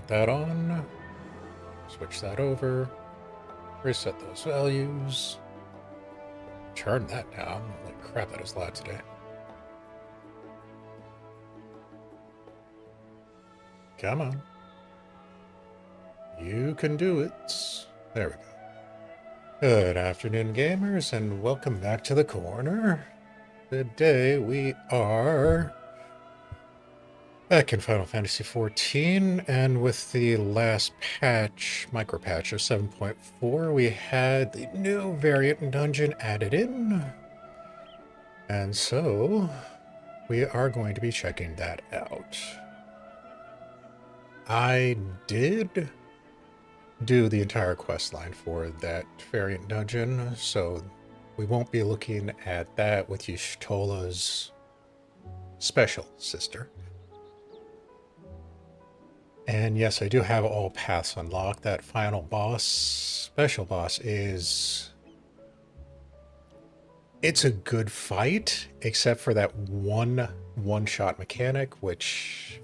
put that on. Switch that over. Reset those values. Turn that down. Holy crap, that is loud today. Come on. You can do it. There we go. Good afternoon, gamers, and welcome back to the corner. Today we are back in Final Fantasy XIV, and with the last patch, micro patch of 7.4, we had the new variant dungeon added in. And so we are going to be checking that out. I did do the entire quest line for that variant dungeon, so we won't be looking at that with Y'shtola's special sister. And yes, I do have all paths unlocked. That final boss, special boss, it's a good fight, except for that one-shot mechanic, which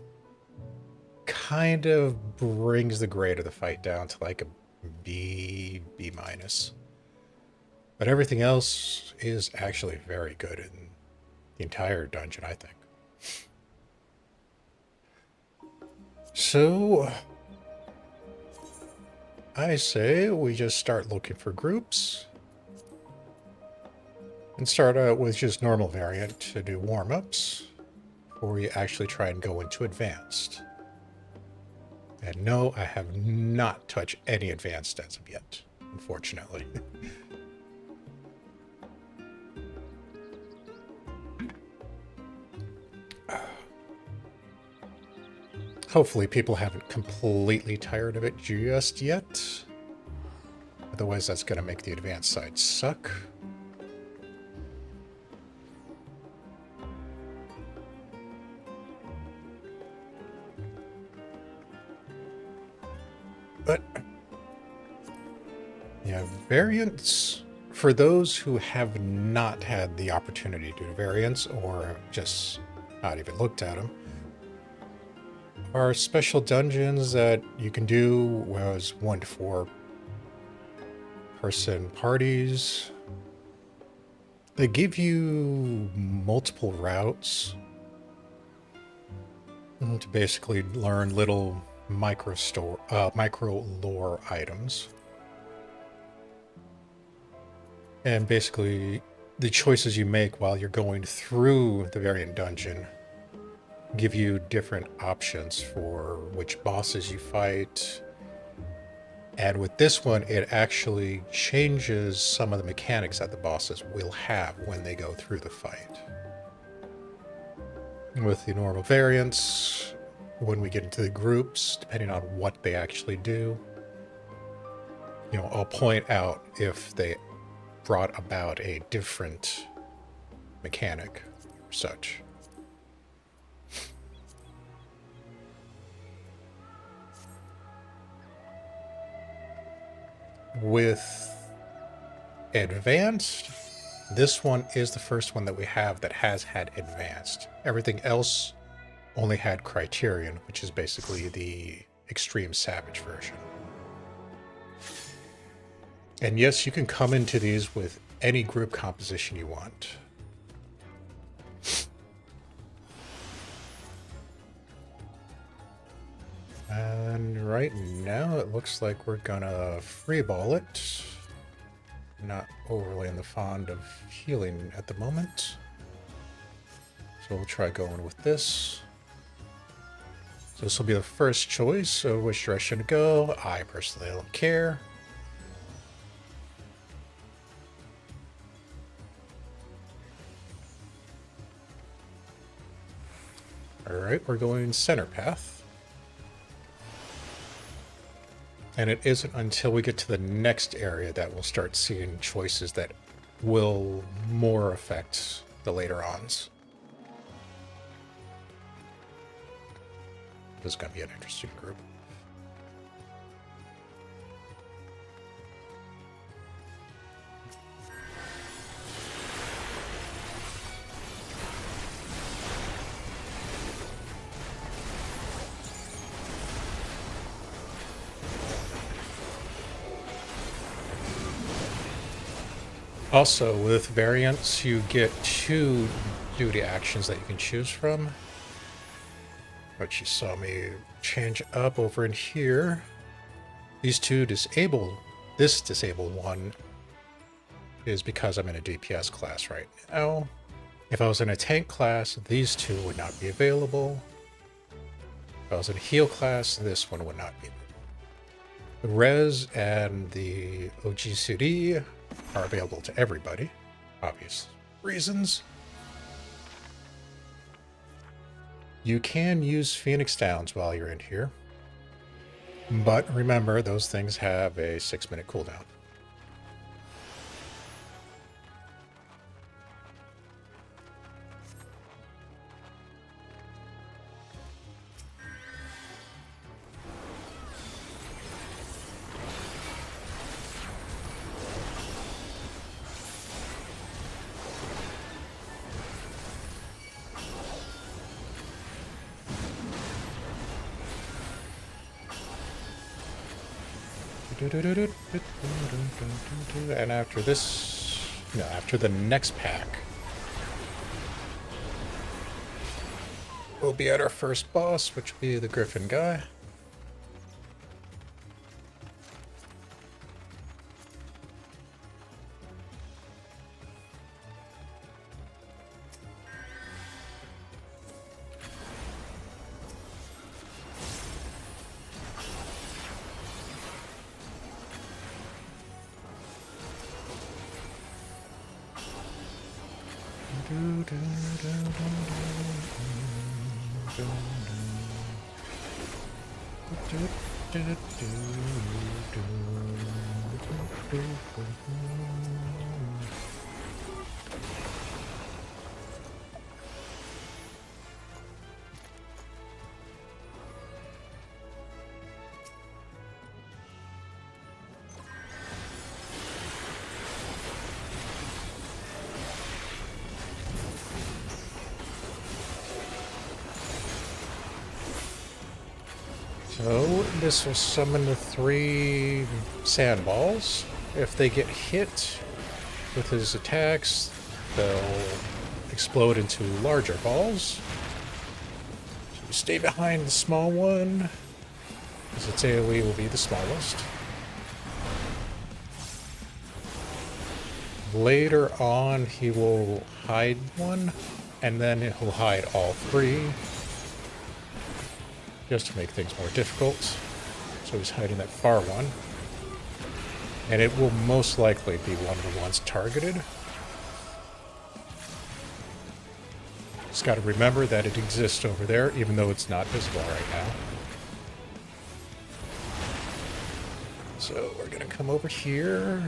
kind of brings the grade of the fight down to like a B minus. But everything else is actually very good in the entire dungeon, I think. So I say we just start looking for groups and start out with just normal variant to do warm-ups before we actually try and go into advanced. And no, I have not touched any advanced as of yet, unfortunately. Hopefully people haven't completely tired of it just yet. Otherwise, that's going to make the advanced side suck. But yeah, variants, for those who have not had the opportunity to do variants or just not even looked at them, are special dungeons that you can do as 1 to 4 person parties. They give you multiple routes to basically learn little micro lore items. And basically the choices you make while you're going through the variant dungeon give you different options for which bosses you fight. And with this one, it actually changes some of the mechanics that the bosses will have when they go through the fight. With the normal variants, when we get into the groups, depending on what they actually do, you know, I'll point out if they brought about a different mechanic or such. With advanced, this one is the first one that we have that has had advanced. Everything else only had criterion, which is basically the extreme savage version. And yes, you can come into these with any group composition you want. And right now it looks like we're gonna freeball it. Not overly in the fond of healing at the moment. So we'll try going with this. So this will be the first choice of which direction to go. I personally don't care. Alright, we're going center path. And it isn't until we get to the next area that we'll start seeing choices that will more affect the later ons. This is going to be an interesting group. Also, with variants, you get 2 duty actions that you can choose from. But you saw me change up over in here. These 2 disable. This disabled one is because I'm in a DPS class right now. If I was in a tank class, these 2 would not be available. If I was in a heal class, this one would not be. The res and the OGCD are available to everybody, obvious reasons. You can use Phoenix Downs while you're in here, but remember those things have a 6-minute cooldown. And after this, no, after the next pack, we'll be at our first boss, which will be the Griffin guy. So this will summon the 3 sandballs. If they get hit with his attacks, they'll explode into larger balls. So you stay behind the small one, because its AoE will be the smallest. Later on, he will hide one, and then he'll hide all 3. Just to make things more difficult. So he's hiding that far one. And it will most likely be one of the ones targeted. Just got to remember that it exists over there, even though it's not visible right now. So we're going to come over here.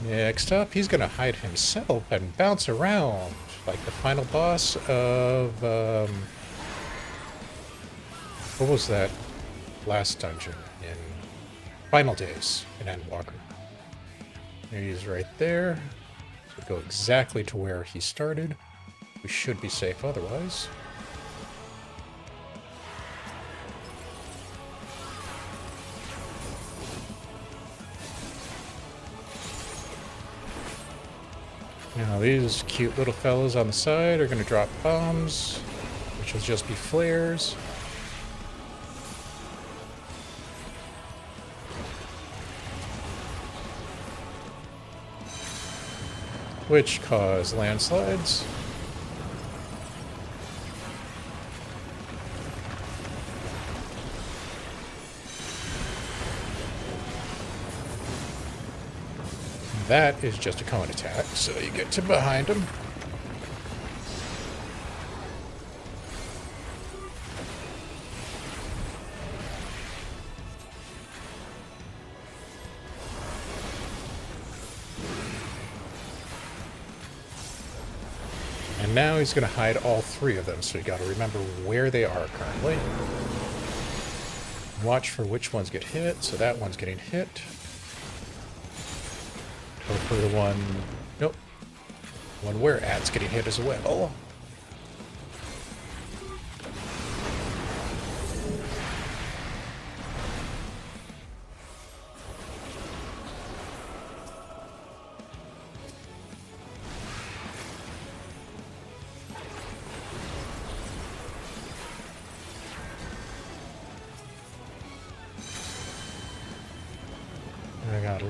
Next up, he's going to hide himself and bounce around like the final boss of, what was that last dungeon in Final Days in Endwalker? There he is right there. So go exactly to where he started. We should be safe otherwise. Now these cute little fellows on the side are going to drop bombs, which will just be flares. Which cause landslides. That is just a cone attack, so you get to behind him. And now he's going to hide all 3 of them, so you got to remember where they are currently. Watch for which ones get hit, so that one's getting hit. Hopefully the one... Nope. One we're at's getting hit as well.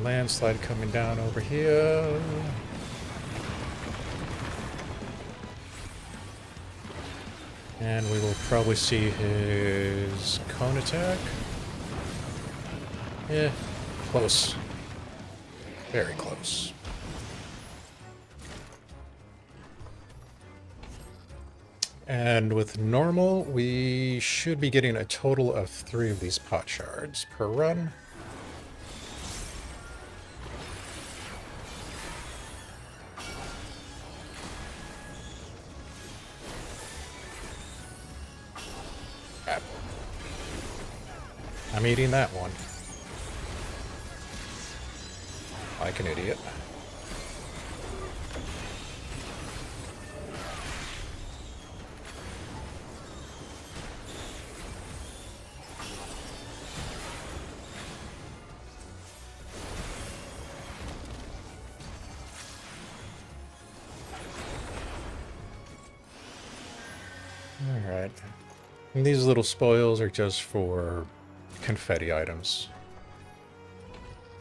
landslide coming down over here. And we will probably see his cone attack. Yeah, close. Very close. And with normal, we should be getting a total of 3 of these pot shards per run. Crap. I'm eating that one. Like an idiot. Alright. And these little spoils are just for confetti items.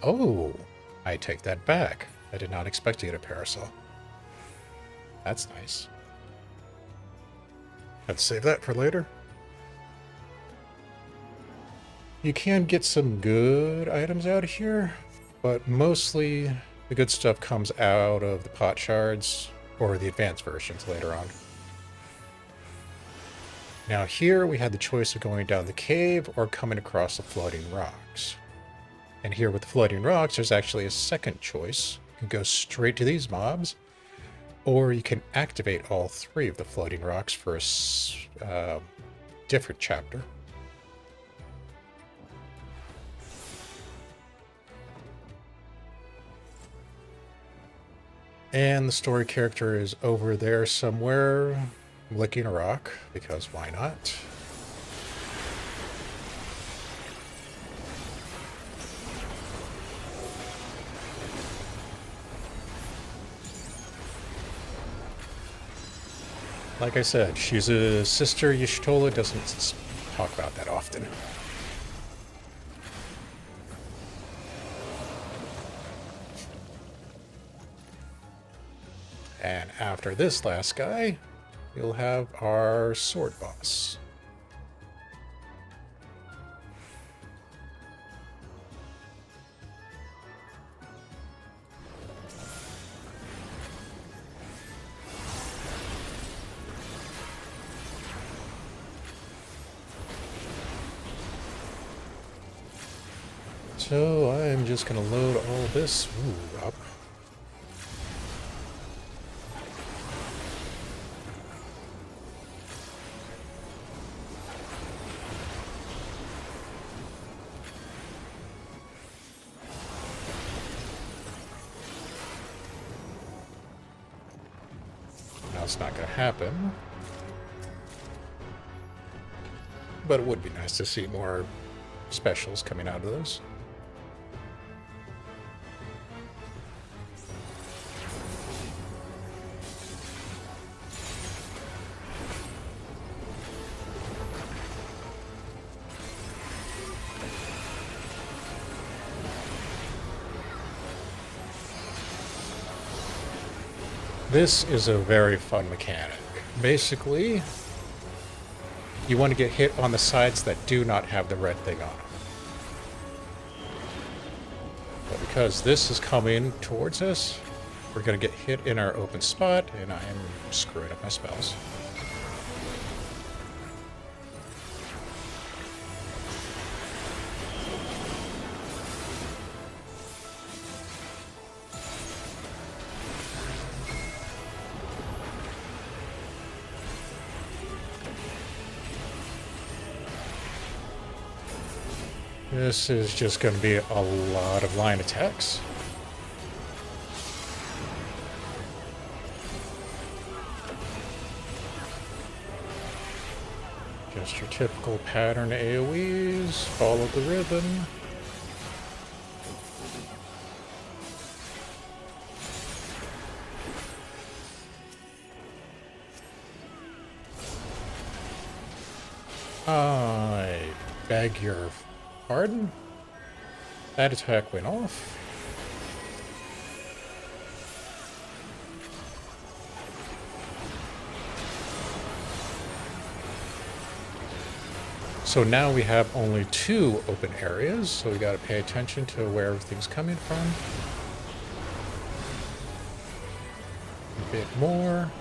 Oh, I take that back. I did not expect to get a parasol. That's nice. Let's save that for later. You can get some good items out of here, but mostly the good stuff comes out of the pot shards or the advanced versions later on. Now here we had the choice of going down the cave or coming across the floating rocks. And here with the floating rocks, there's actually a second choice. You can go straight to these mobs, or you can activate all 3 of the floating rocks for a different chapter. And the story character is over there somewhere, licking a rock, because why not? Like I said, she's a sister Y'shtola doesn't talk about that often. And after this last guy, you'll have our sword boss. So I'm just going to load all this up. Now it's not going to happen. But it would be nice to see more specials coming out of those. This is a very fun mechanic. Basically, you want to get hit on the sides that do not have the red thing on them. But because this is coming towards us, we're going to get hit in our open spot, and I am screwing up my spells. This is just going to be a lot of line attacks. Just your typical pattern AoEs, follow the rhythm. I beg your pardon? That attack went off. So now we have only 2 open areas, so we gotta pay attention to where everything's coming from. A bit more.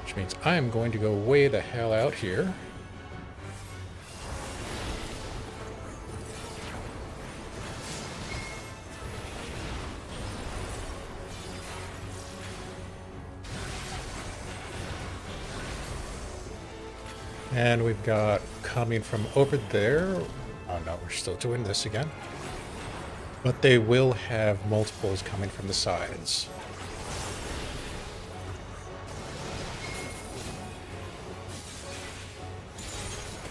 Which means I'm going to go way the hell out here. And we've got coming from over there. Oh no, we're still doing this again. But they will have multiples coming from the sides.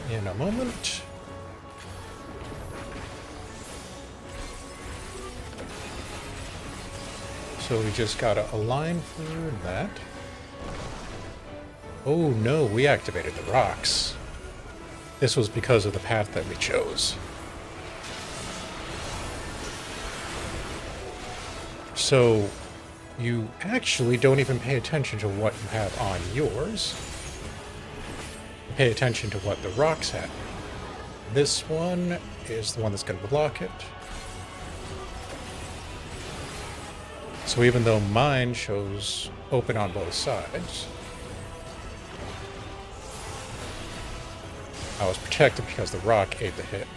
In a moment. So we just gotta align for that. Oh no, we activated the rocks. This was because of the path that we chose. So you actually don't even pay attention to what you have on yours. Pay attention to what the rocks have. This one is the one that's going to block it. So even though mine shows open on both sides, I was protected because the rock ate the hit.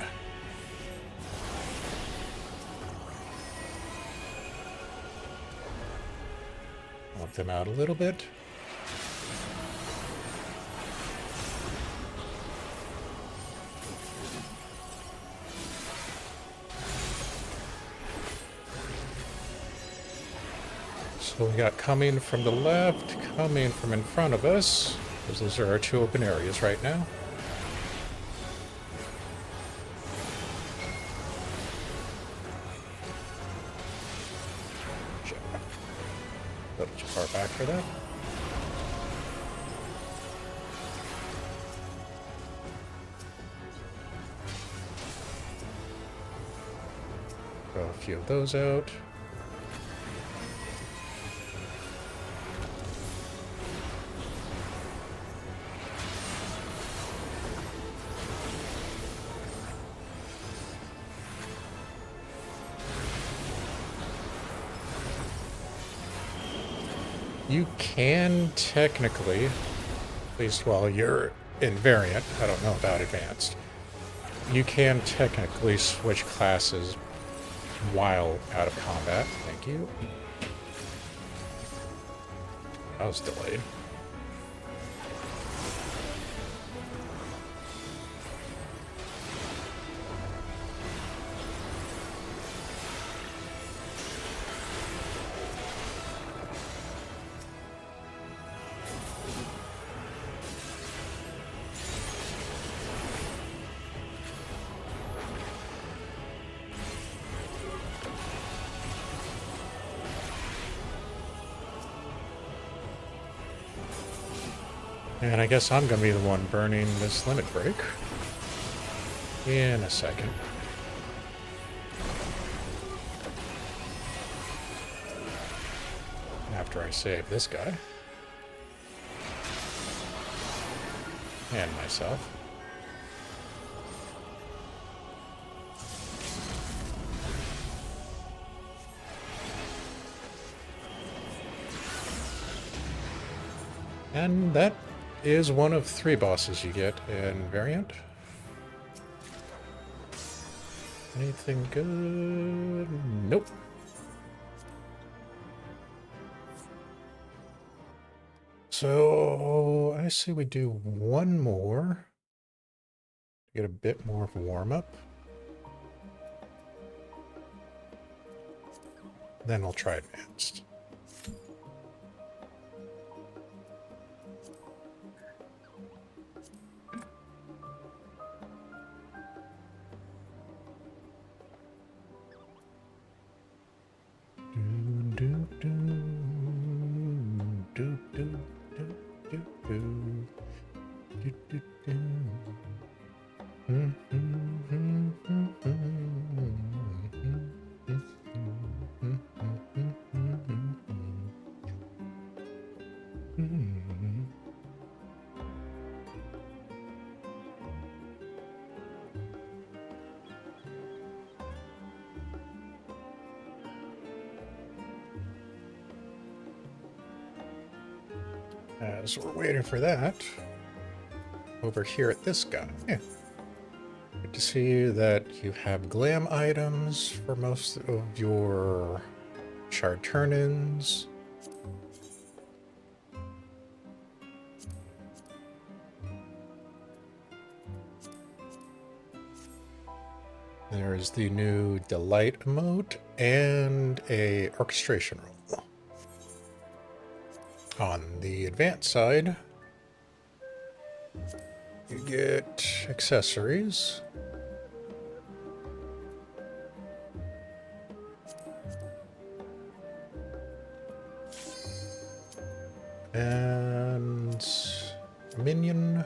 Help them out a little bit. So we got coming from the left, coming from in front of us, because those are our 2 open areas right now. A little too far back for that. Throw a few of those out. You can technically, at least while you're in variant, I don't know about advanced, you can technically switch classes while out of combat. Thank you. I was delayed. And I guess I'm going to be the one burning this limit break in a second. After I save this guy. And myself. And that is one of 3 bosses you get in variant. Anything good? Nope. So I say we do one more to get a bit more of a warm-up. Then I'll try advanced. As we're waiting for that, over here at this guy. Good to see that you have glam items for most of your shard turn-ins. There's the new Delight emote and a orchestration roll. On the advanced side, you get accessories. And minion.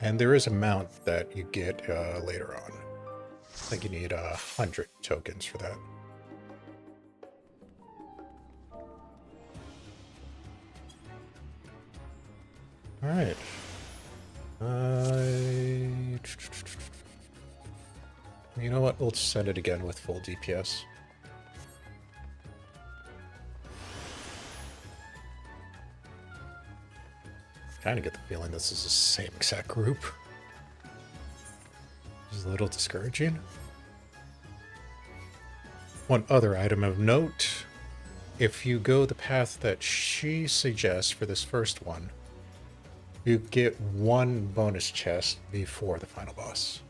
And there is a mount that you get later on. I think you need 100 tokens for that. All right. You know what? We'll send it again with full DPS. Kind of get the feeling this is the same exact group. It's a little discouraging. One other item of note, if you go the path that she suggests for this first one, you get one bonus chest before the final boss.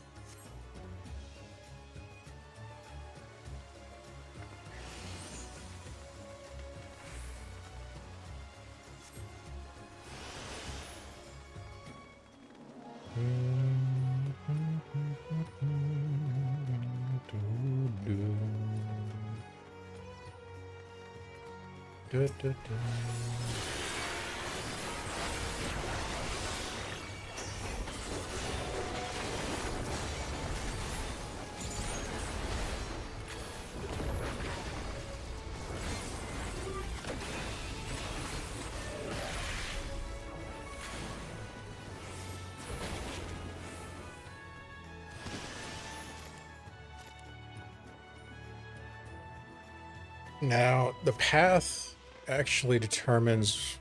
Now, the path actually determines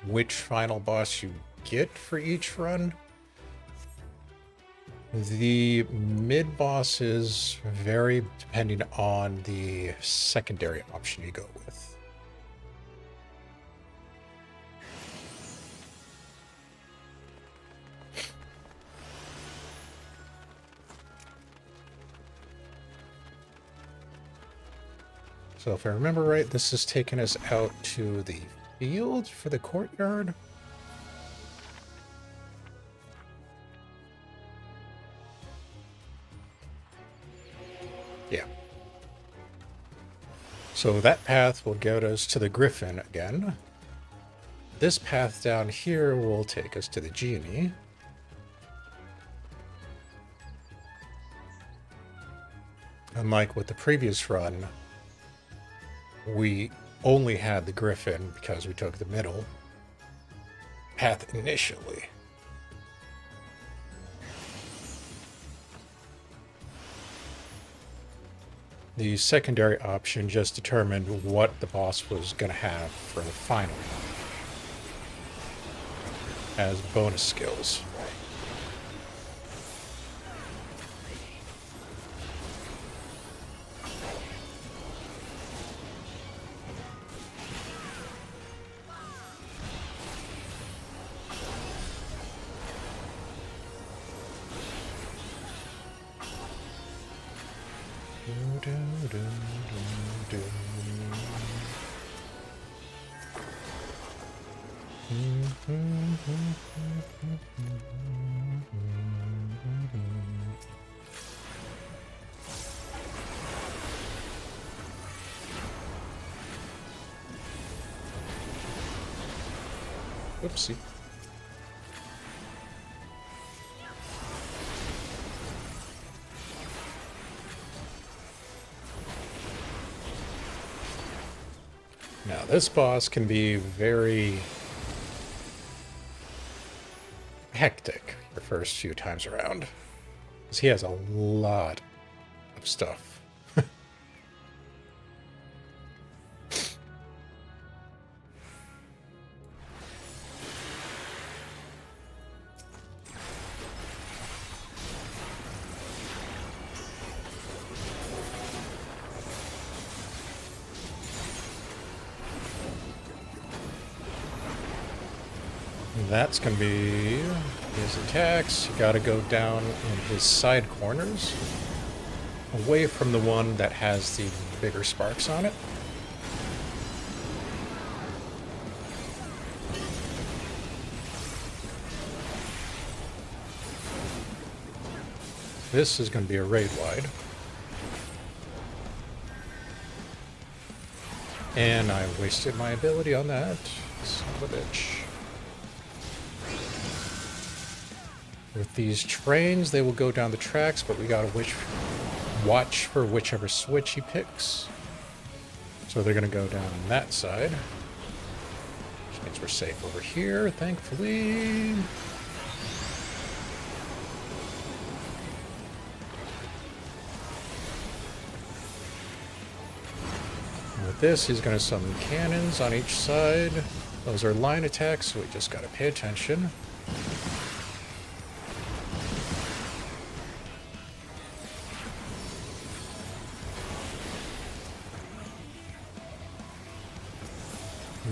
which final boss you get for each run. The mid-bosses vary depending on the secondary option you go with. So if I remember right, this is taking us out to the field for the courtyard. Yeah. So that path will get us to the Griffin again. This path down here will take us to the Genie. Unlike with the previous run, we only had the Griffin because we took the middle path initially. The secondary option just determined what the boss was going to have for the final as bonus skills. Oopsie. Now, this boss can be very hectic the first few times around, because he has a lot of stuff. That's going to be his attacks. You got to go down in his side corners, away from the one that has the bigger sparks on it. This is going to be a raid wide. And I wasted my ability on that. Son of a bitch. With these trains, they will go down the tracks, but we gotta watch for whichever switch he picks. So they're gonna go down that side. Which means we're safe over here, thankfully. And with this, he's gonna summon cannons on each side. Those are line attacks, so we just gotta pay attention.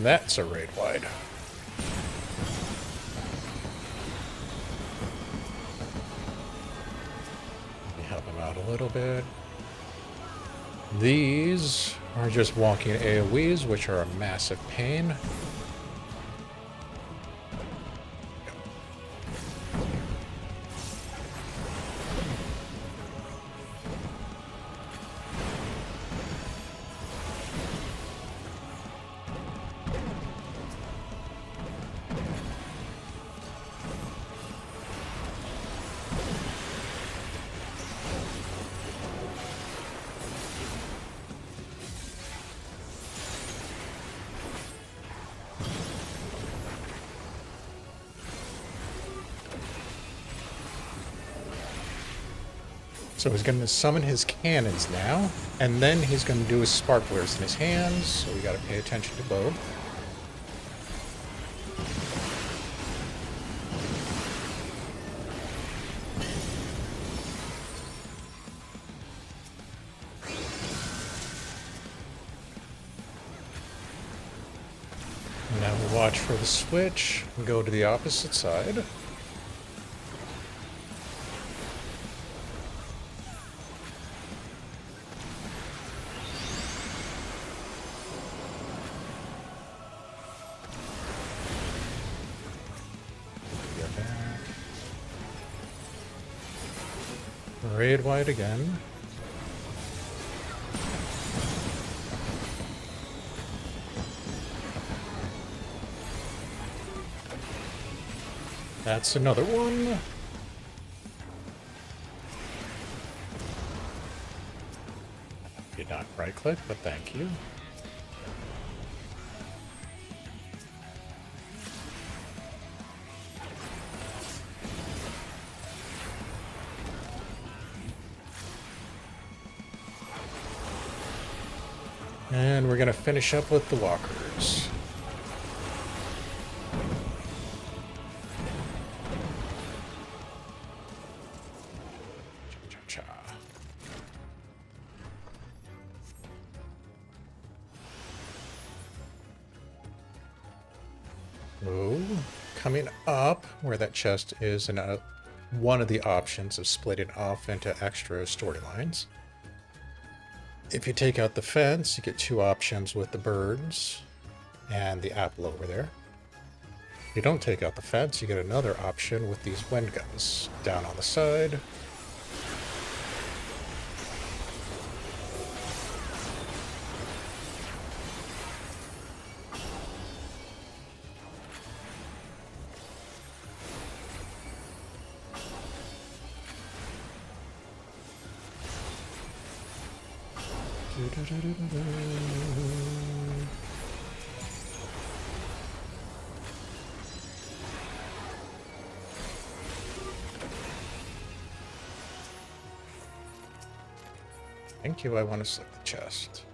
That's a raid wide. Let me help him out a little bit. These are just walking AoEs, which are a massive pain. So he's going to summon his cannons now, and then he's going to do his sparklers in his hands, so we got to pay attention to both. And now we'll watch for the switch and go to the opposite side. Raid wide again. That's another one. Did not right click, but thank you. And we're going to finish up with the walkers. Cha-cha-cha. Oh, coming up where that chest is, and one of the options of splitting off into extra storylines. If you take out the fence, you get two options with the birds and the apple over there. If you don't take out the fence, you get another option with these wind guns down on the side. Thank you, I want to slip the chest.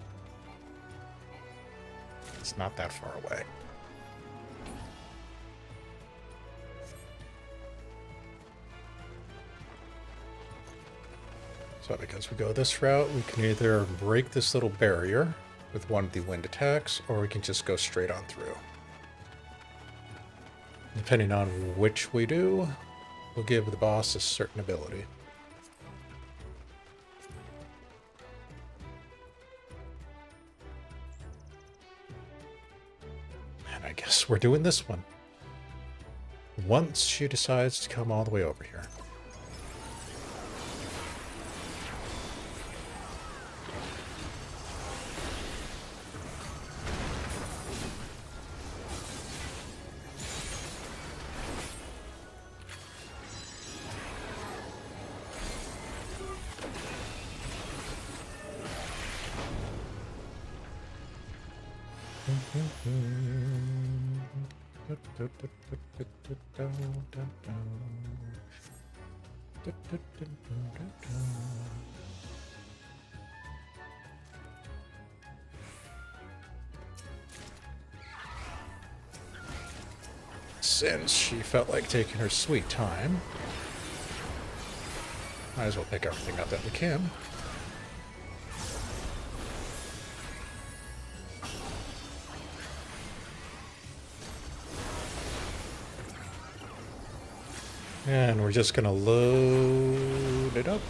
It's not that far away. So because we go this route, we can either break this little barrier with one of the wind attacks, or we can just go straight on through. Depending on which we do, we'll give the boss a certain ability. And I guess we're doing this one. Once she decides to come all the way over here. Since she felt like taking her sweet time, might as well pick everything up that we can. And we're just gonna load it up.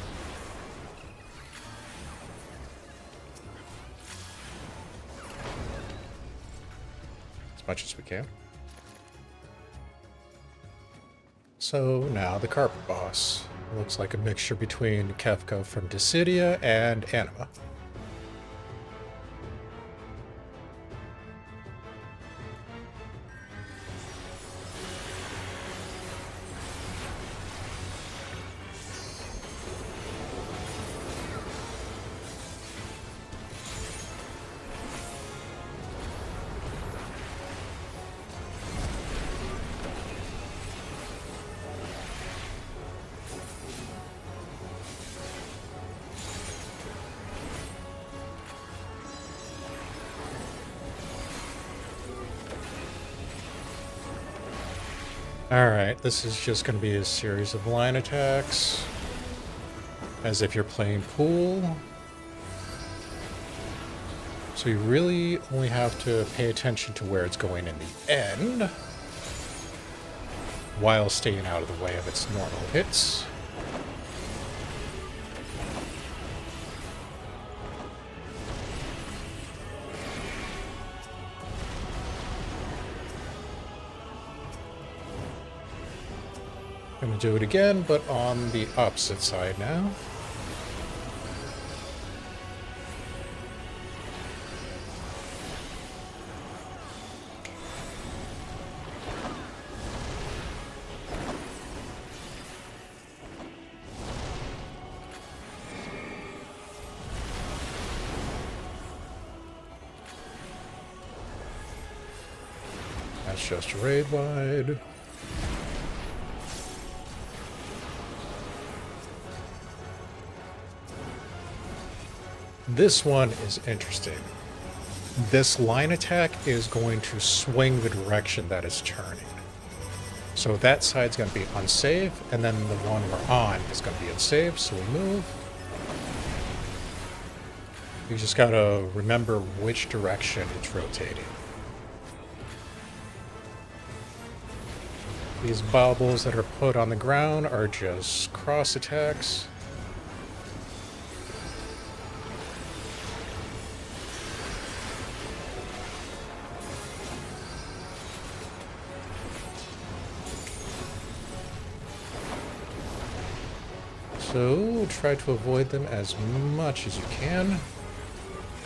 As much as we can. So now the carpet boss. Looks like a mixture between Kefka from Dissidia and Anima. Alright, this is just going to be a series of line attacks, as if you're playing pool. So you really only have to pay attention to where it's going in the end, while staying out of the way of its normal hits. Gonna do it again, but on the opposite side now. That's just a raid wide. This one is interesting. This line attack is going to swing the direction that it's turning. So that side's going to be unsafe, and then the one we're on is going to be unsafe, so we move. You just got to remember which direction it's rotating. These baubles that are put on the ground are just cross attacks. So try to avoid them as much as you can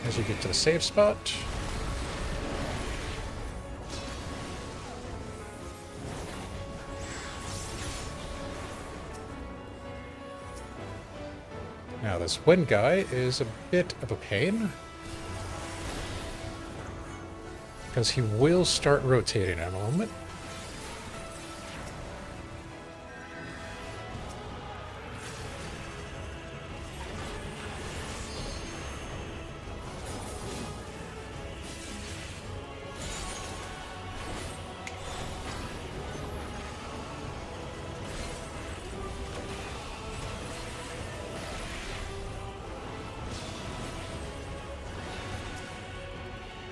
as you get to the safe spot. Now this wind guy is a bit of a pain, because he will start rotating in a moment.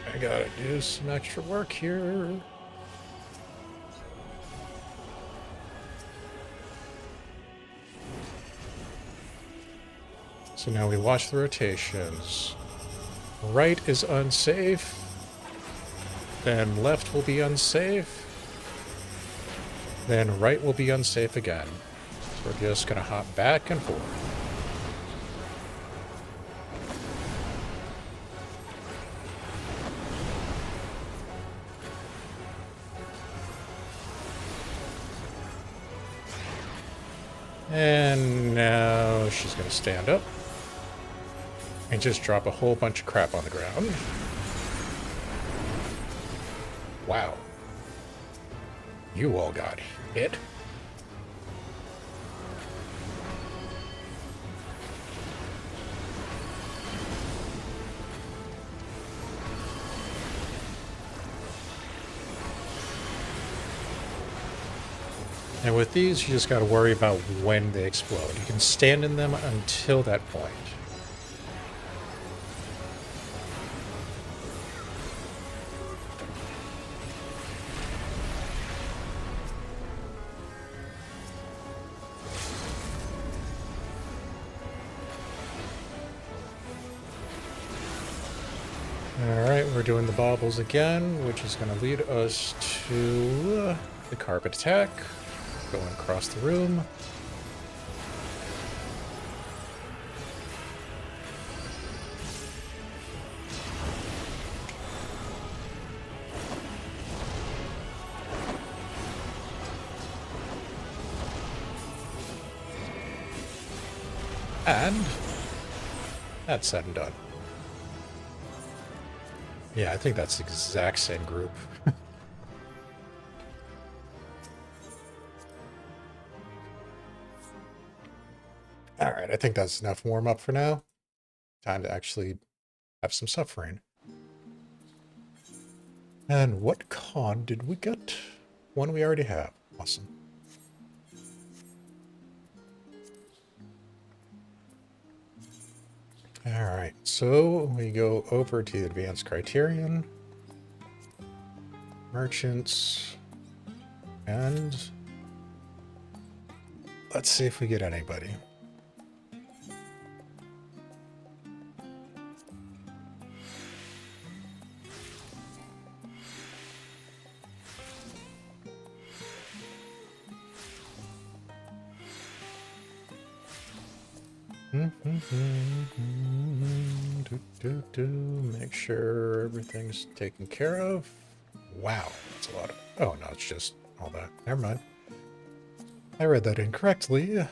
I gotta do some extra work here. So now we watch the rotations. Right is unsafe. Then left will be unsafe. Then right will be unsafe again. So we're just going to hop back and forth. And now she's going to stand up and just drop a whole bunch of crap on the ground. Wow. You all got hit. And with these, you just got to worry about when they explode. You can stand in them until that point. Alright, we're doing the baubles again, which is going to lead us to the carpet attack. Going across the room. And that's said and done. Yeah, I think that's the exact same group. Alright, I think that's enough warm-up for now. Time to actually have some suffering. And what con did we get? One we already have. Awesome. Alright, so we go over to the advanced criterion. Merchants. And let's see if we get anybody. Make sure everything's taken care of. Wow, that's a lot of... Oh, no, it's just all that. Never mind. I read that incorrectly.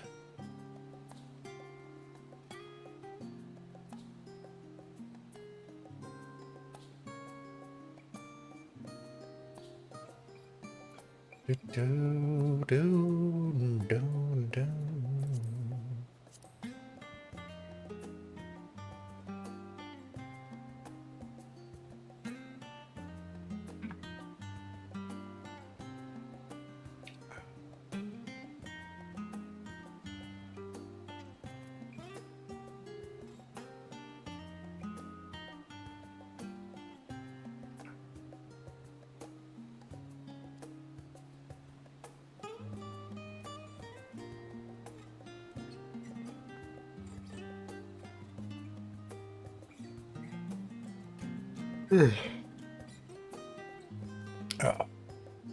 Oh.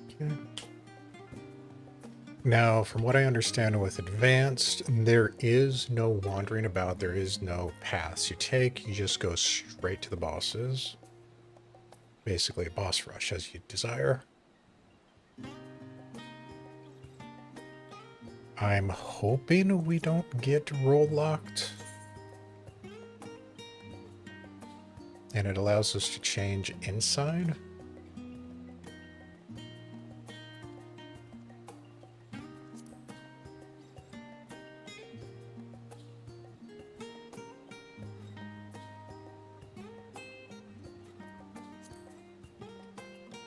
Okay. Now, from what I understand with advanced, there is no wandering about. There is no paths you take. You just go straight to the bosses. Basically a boss rush as you desire. I'm hoping we don't get roll locked. And it allows us to change inside.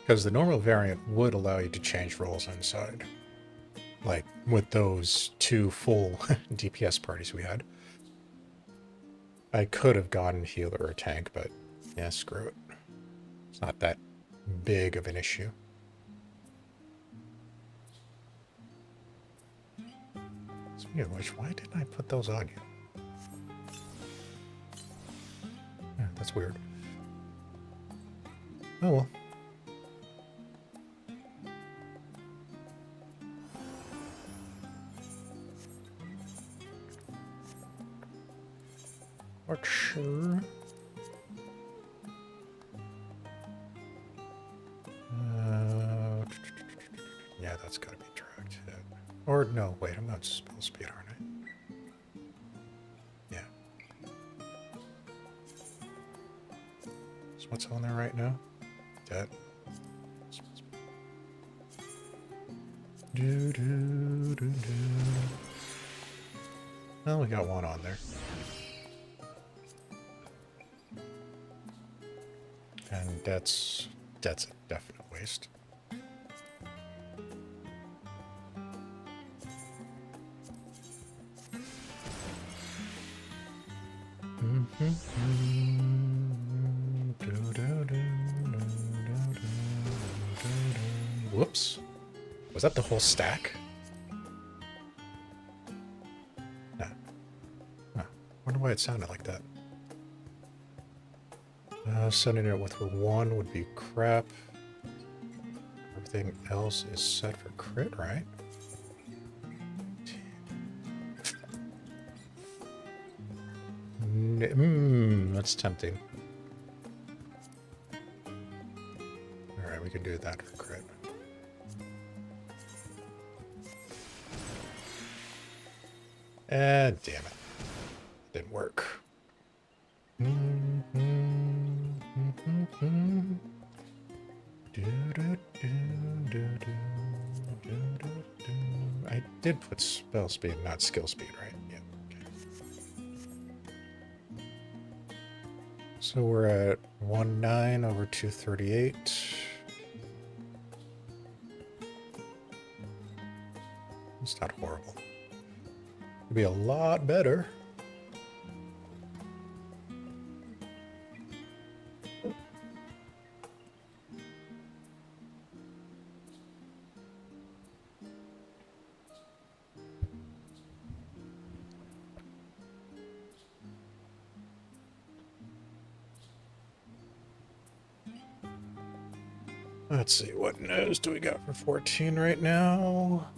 Because the normal variant would allow you to change roles inside. Like with those two full DPS parties we had. I could have gotten healer or tank, but yeah, screw it. It's not that big of an issue. Speaking of which, why didn't I put those on you? That's weird. Oh well. Not sure. Yeah, that's gotta be dragged. Or no, wait, I'm not spell speed, aren't I? Yeah. So what's on there right now? That. Do, do, do, do. Well, we got one on there. And that's a definite waste. Whoops. Was that the whole stack? Nah. Huh. Wonder why it sounded like that. Sending it with a 1 would be crap. Everything else is set for crit, right? That's tempting. Alright, we can do that for crit. Damn it. Didn't work. I did put spell speed, not skill speed, right? Yeah. Okay. So we're at 1.9 over 238. It's not horrible. It'd be a lot better. Let's see, what nose do we got for 14 right now?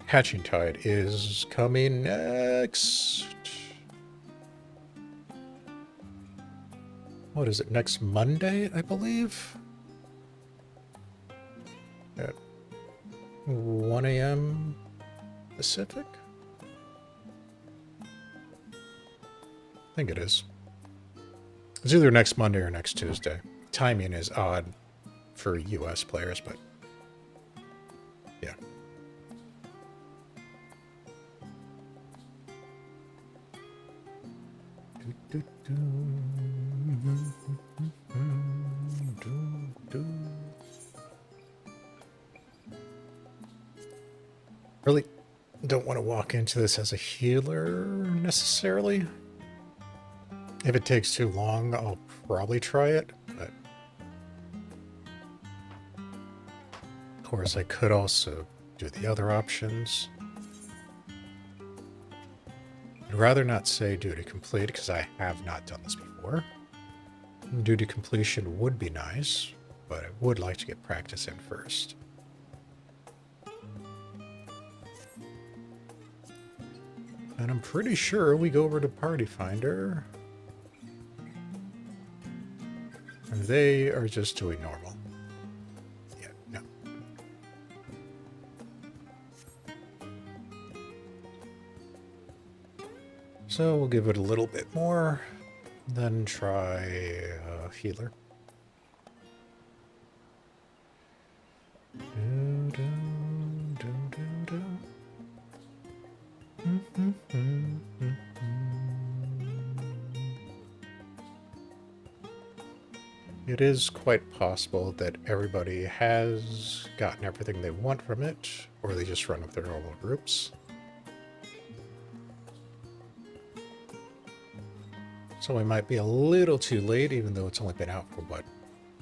Hatching Tide is coming next. What is it, next Monday, I believe? At 1 a.m. Pacific? I think it is. It's either next Monday or next Tuesday. Timing is odd for US players, but yeah. Really don't want to walk into this as a healer necessarily. If it takes too long, I'll probably try it, but of course I could also do the other options. I'd rather not say duty complete because I have not done this before. Duty completion would be nice, but I would like to get practice in first. And I'm pretty sure we go over to Party Finder. And they are just doing normal. Yeah, no. So we'll give it a little bit more, then try healer. It is quite possible that everybody has gotten everything they want from it, or they just run with their normal groups. So we might be a little too late, even though it's only been out for, what,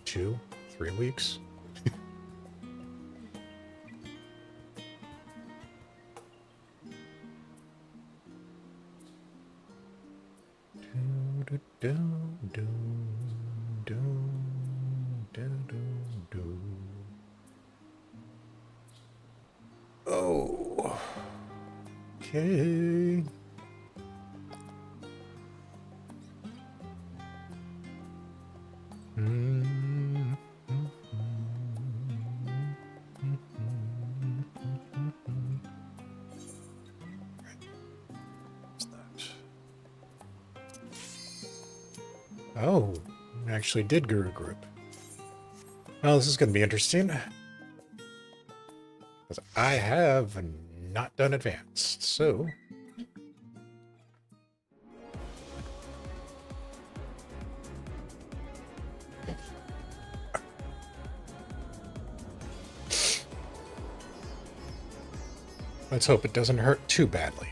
2-3 weeks? do, do, do, do, do. Oh. Okay. Oh, actually did Guru Group. Well, this is going to be interesting. Because I have not done advanced, so... let's hope it doesn't hurt too badly.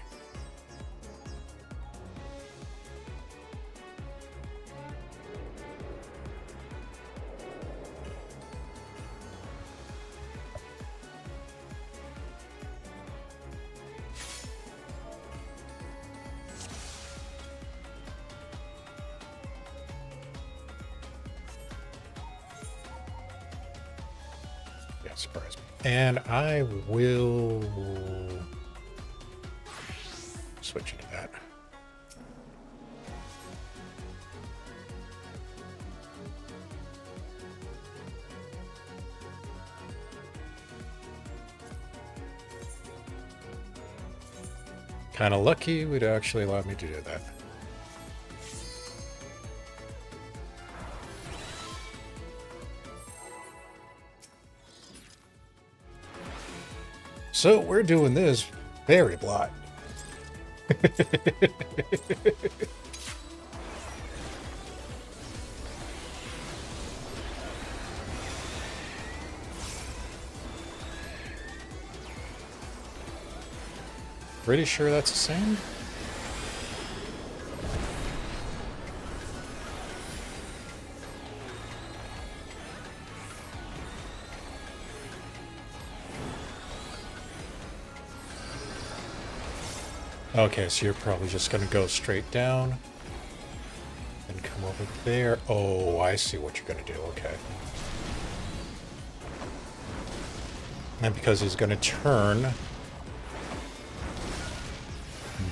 Yeah, surprise me. And I will switch into that. Kind of lucky would actually allow me to do that. So we're doing this very blind. Pretty sure that's the same? Okay, so you're probably just going to go straight down and come over there. Oh, I see what you're going to do. Okay. And because he's going to turn...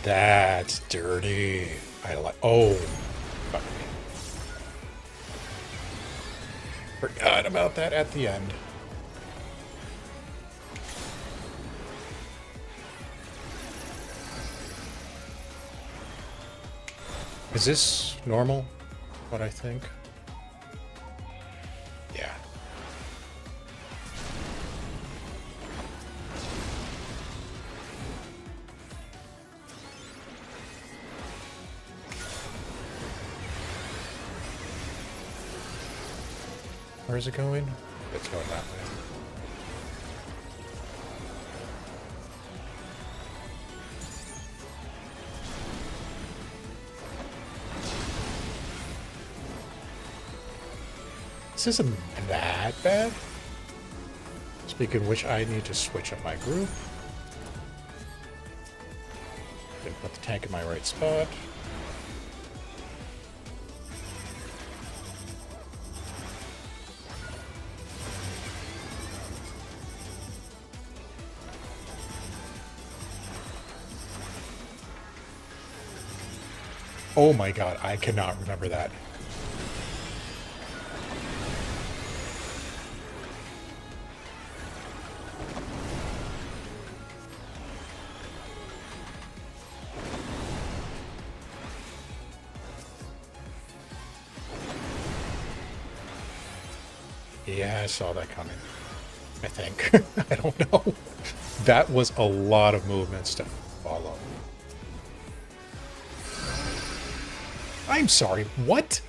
That's dirty. I like... Oh. Fuck me. Forgot about that at the end. Is this normal? What I think? Yeah. Where's it going? It's going that way. This isn't that bad. Speaking of which, I need to switch up my group. Gonna put the tank in my right spot. Oh my god, I cannot remember that. Yeah, I saw that coming. I think. I don't know. That was a lot of movements to follow. I'm sorry, what?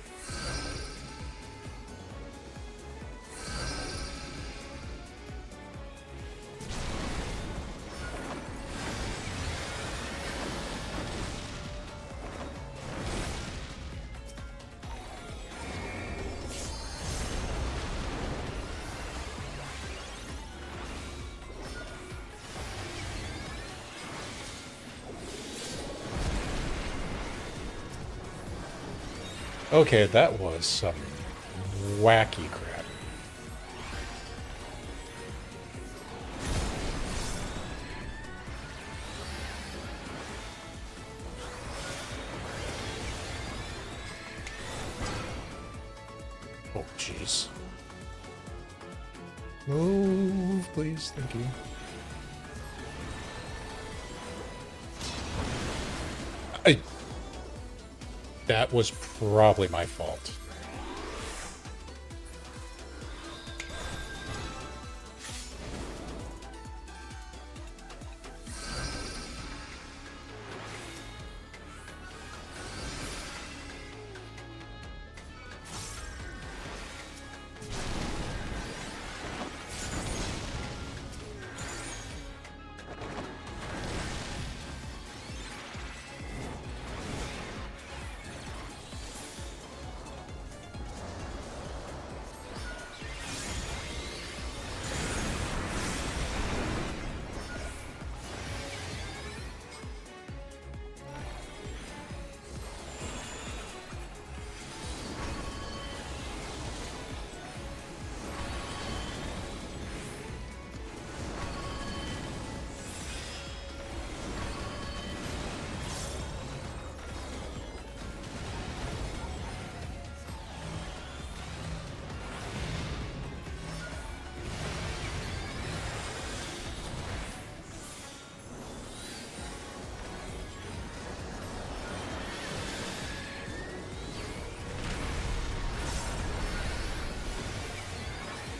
Okay, that was some wacky crap. Oh, jeez. Move, please. Thank you. That was probably my fault.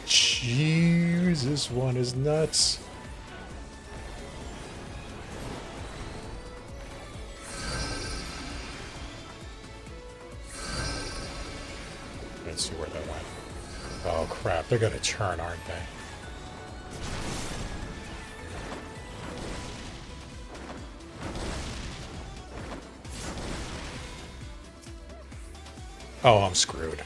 Jeez, this one is nuts. Let's see where that went. Oh crap, they're gonna turn, aren't they? Oh, I'm screwed.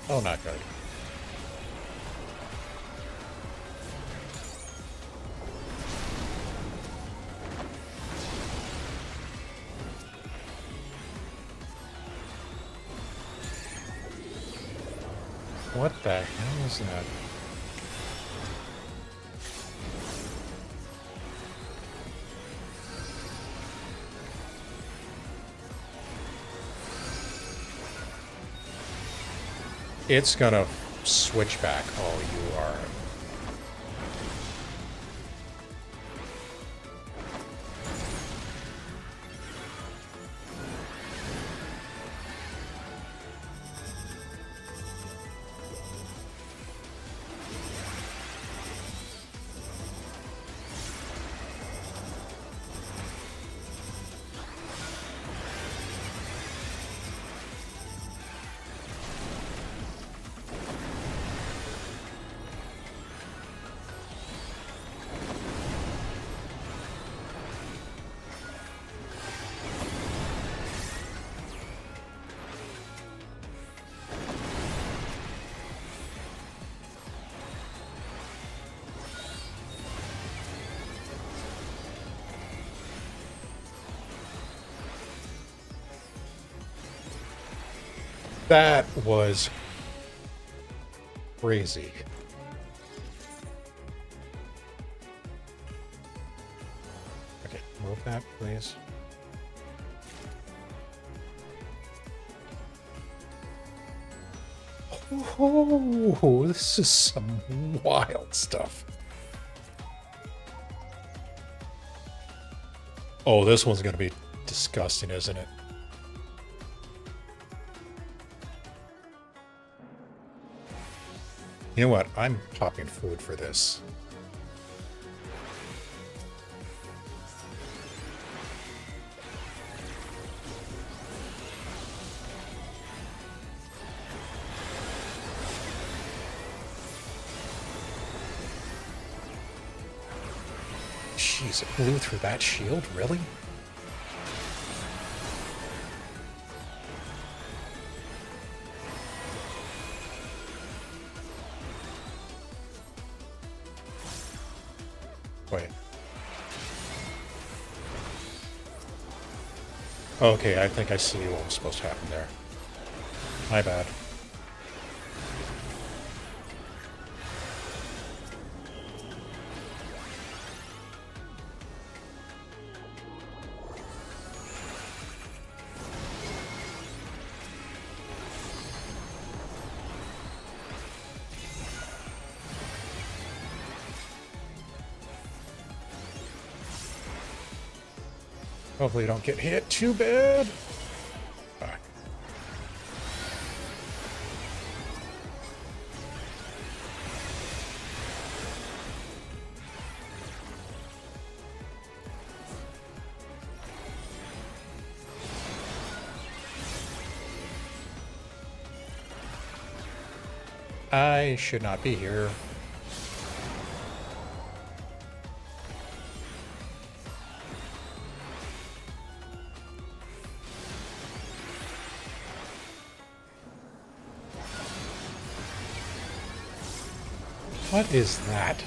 Oh, not good. What the hell is that? It's gonna switch back. Oh, you are. That was crazy. Okay, move that, please. Oh, this is some wild stuff. Oh, this one's gonna be disgusting, isn't it? You know what? I'm popping food for this. Jeez, it blew through that shield? Really? Wait. Okay, I think I see what was supposed to happen there. My bad. Hopefully you don't get hit too bad. Fuck. I should not be here. What is that?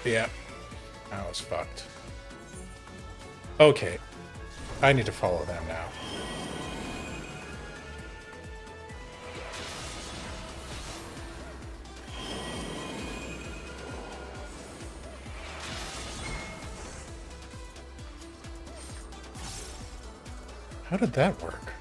Yeah, I was fucked. Okay, I need to follow them now. How did that work?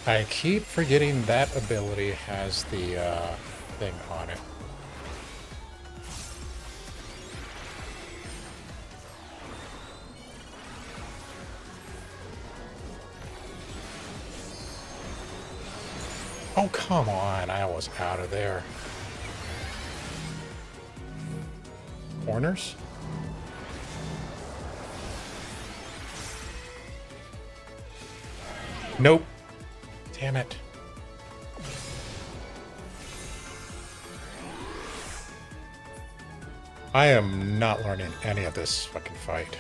I keep forgetting that ability has the thing on it. Oh, come on. I was out of there. Corners? Nope. Damn it. I am not learning any of this fucking fight.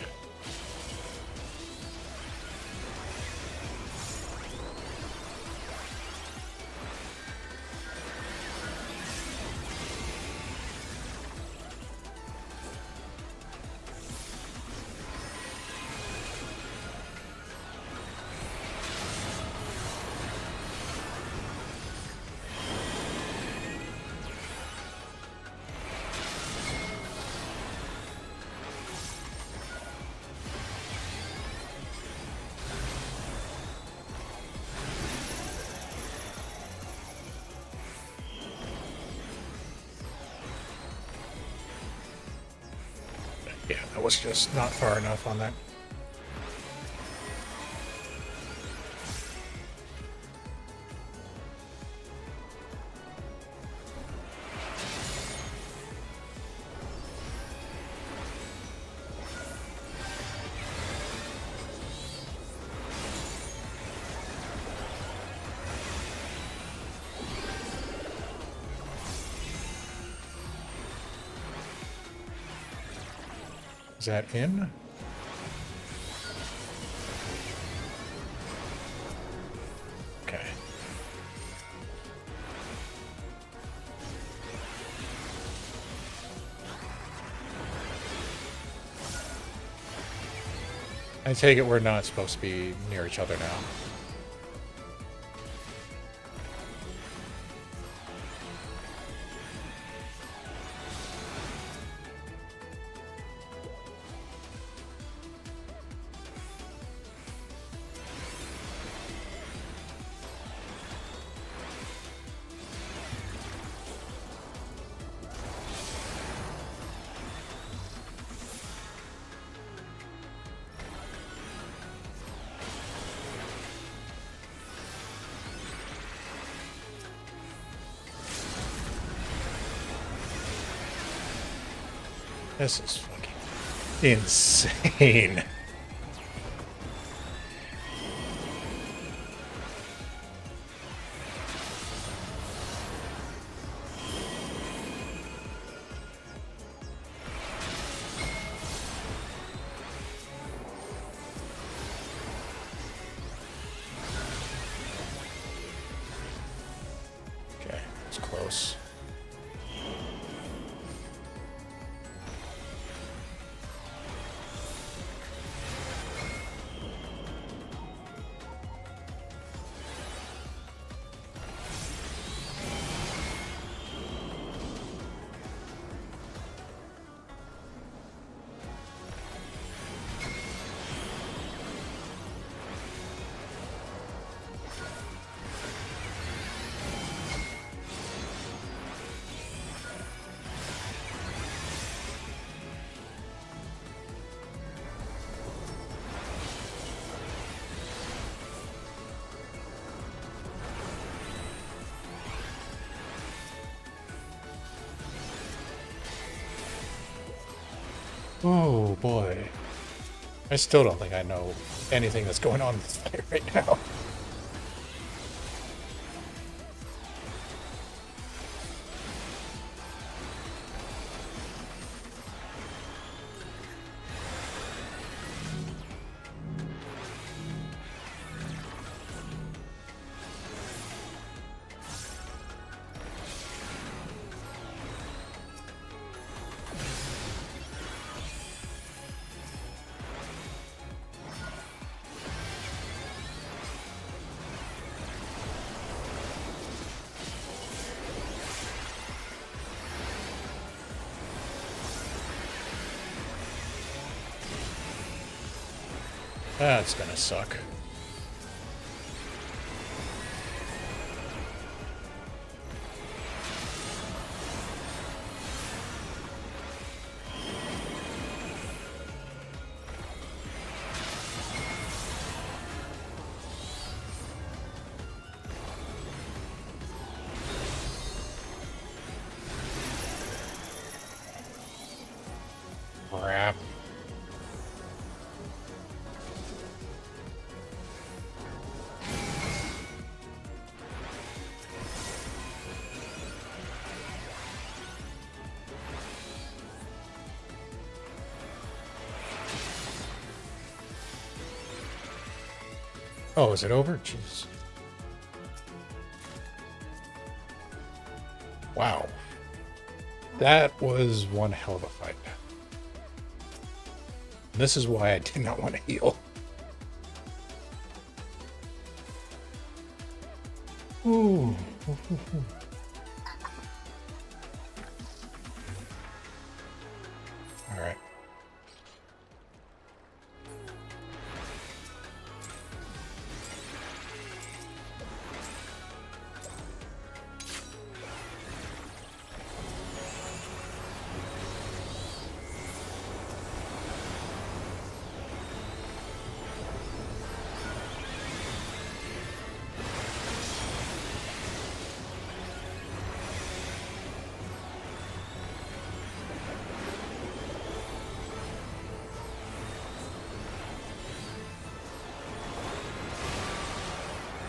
Yeah, I was just not far enough on that. Is that in? Okay. I take it we're not supposed to be near each other now. This is fucking insane. Okay, it's close. Oh boy. I still don't think I know anything that's going on in this fight right now. That's gonna suck. Crap. Oh, is it over? Jeez. Wow. That was one hell of a fight. This is why I did not want to heal. Ooh. All right.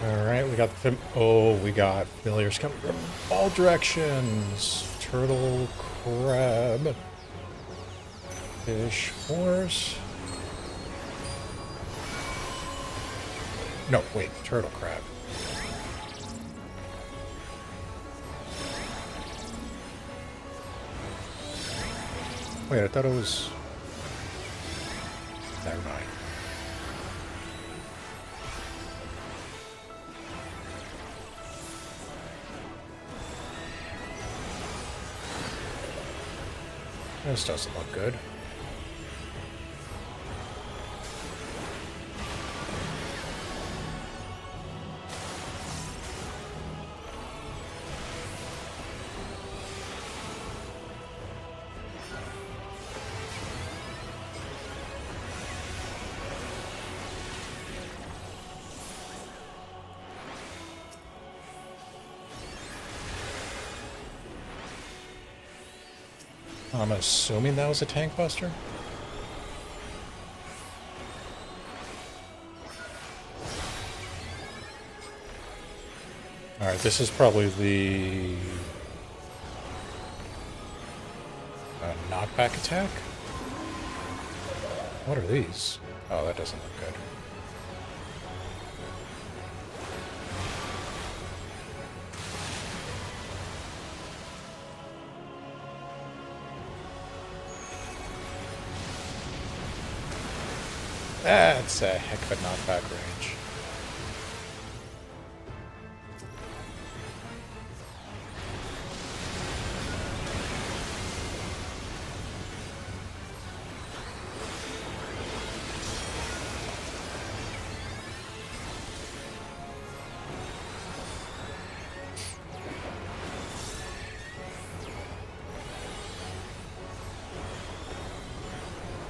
Alright, we got we got familiars coming from all directions. Turtle, crab. Fish, horse. No, wait, turtle crab. Wait, I thought it was... Never mind. This doesn't look good. I'm assuming that was a tank buster? Alright, this is probably the... knockback attack? What are these? Oh, that doesn't look good. That's a heck of a knockback range.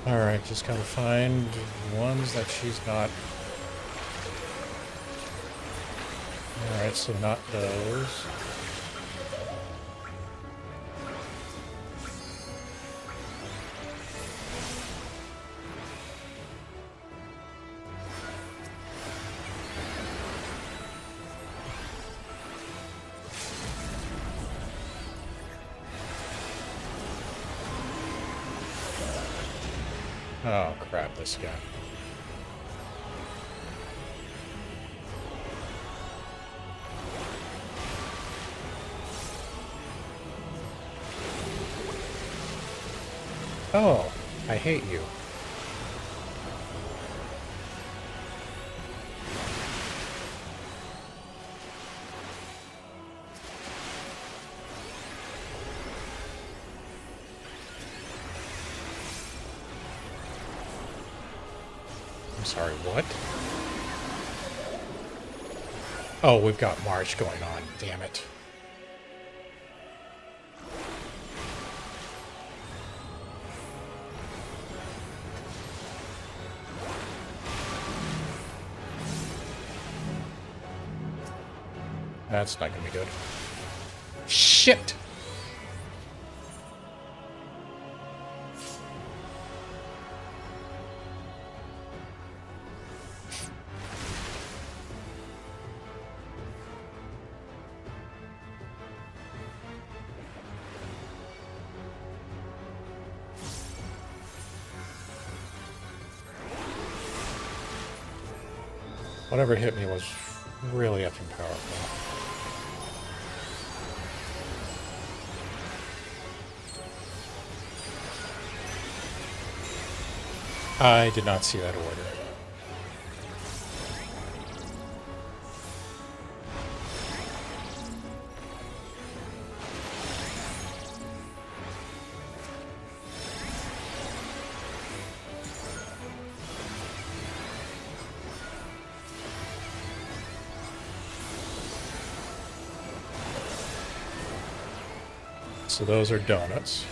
Alright, just gotta find ones that she's not. Alright, so not those. Oh crap, this guy. Oh, I hate you. I'm sorry, what? Oh, we've got March going on, damn it. That's not gonna be good. Shit! Whatever hit me was really effing powerful. I did not see that order. So those are donuts.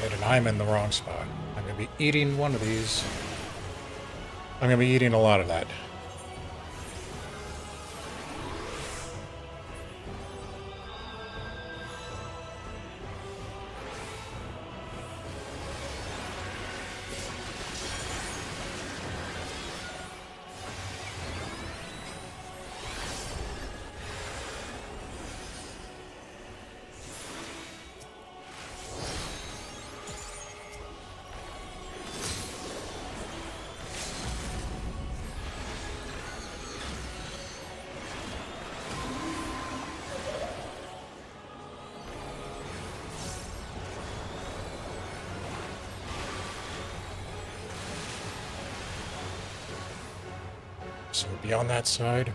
And I'm in the wrong spot. I'm going to be eating one of these. I'm going to be eating a lot of that. So we'll be on that side.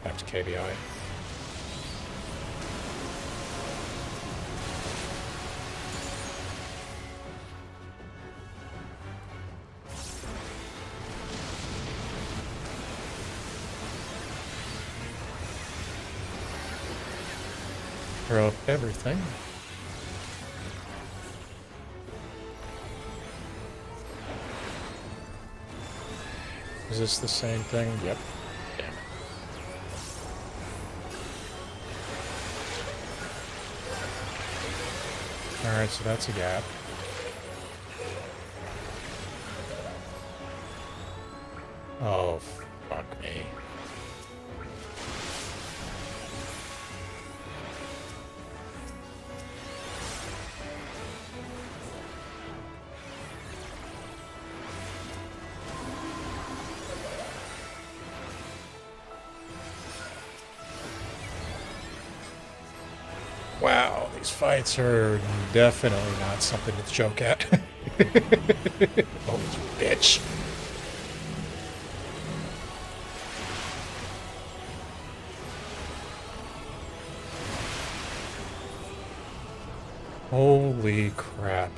Back to KBI. Throw up everything. Is this the same thing? Yep. Damn it. Alright, so that's a gap. Oh, fuck me. Wow, these fights are definitely not something to joke at. Oh, bitch. Holy crap.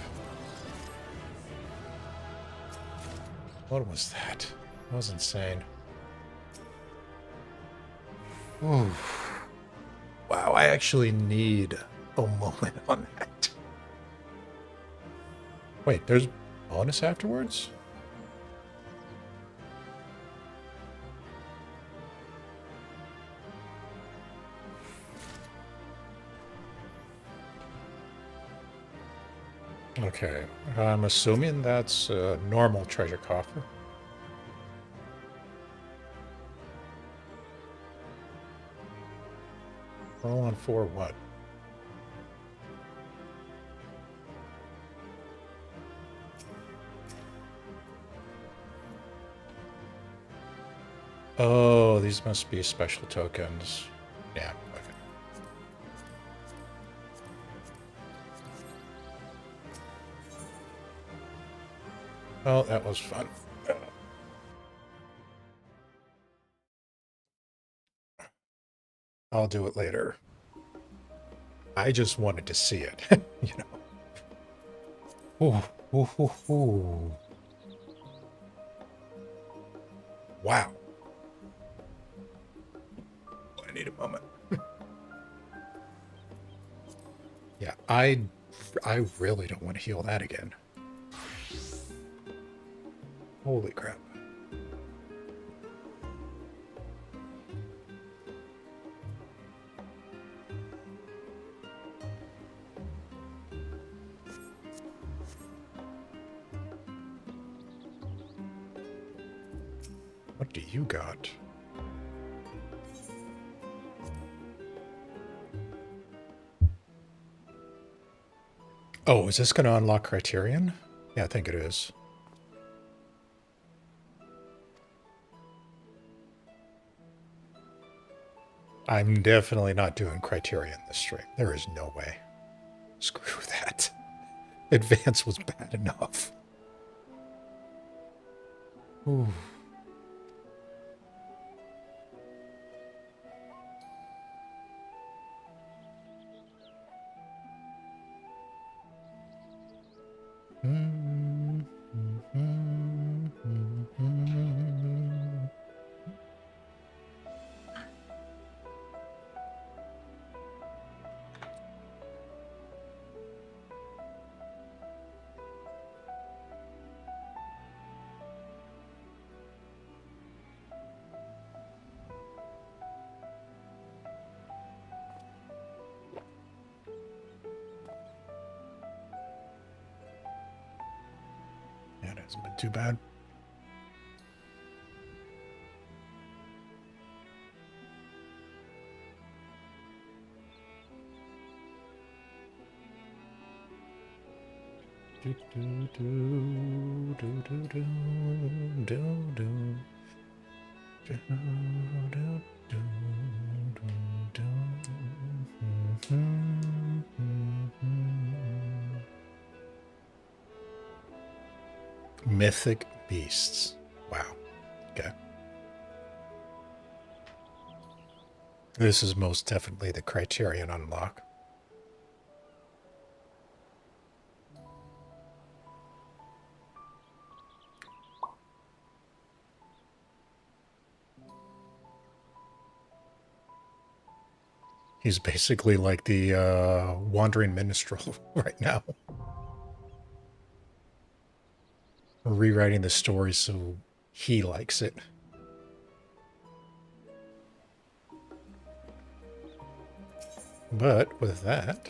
What was that? That was insane. Ooh. Wow, I actually need a moment on that. Wait, there's bonus afterwards? Okay, I'm assuming that's a normal treasure coffer. Roll on for what? Oh, these must be special tokens. Yeah, okay. Oh, that was fun. I'll do it later. I just wanted to see it, you know. Ooh, ooh, ooh, ooh. Wow. I need a moment. Yeah, I really don't want to heal that again. Holy crap. What do you got? Oh, is this going to unlock Criterion? Yeah, I think it is. I'm definitely not doing Criterion this stream. There is no way. Screw that. Advance was bad enough. Ooh. Yeah, it hasn't been too bad. Do, do, do, do, do, do, do, do. Do, do, do, do, do. Mythic beasts. Wow. Okay. This is most definitely the Criterion unlock. He's basically like the wandering minstrel right now. Rewriting the story so he likes it. But with that,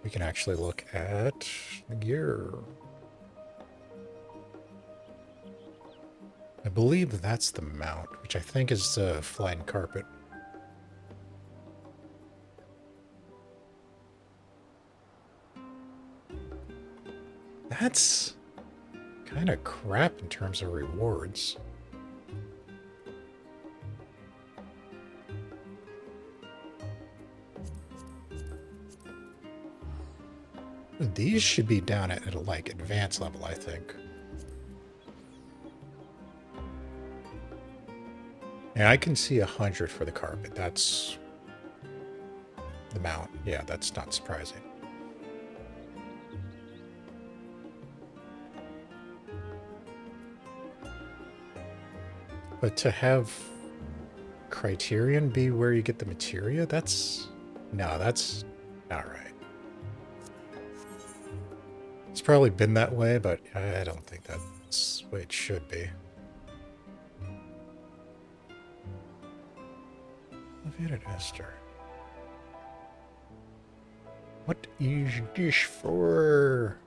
we can actually look at the gear. I believe that's the mount, which I think is the flying carpet. That's kind of crap in terms of rewards. These should be down at a, like, advanced level, I think. And I can see 100 for the carpet. That's the mount. Yeah, that's not surprising. But to have Criterion be where you get the materia, that's... No, that's not right. It's probably been that way, but I don't think that's the way it should be. Elevated Esther. What is this for?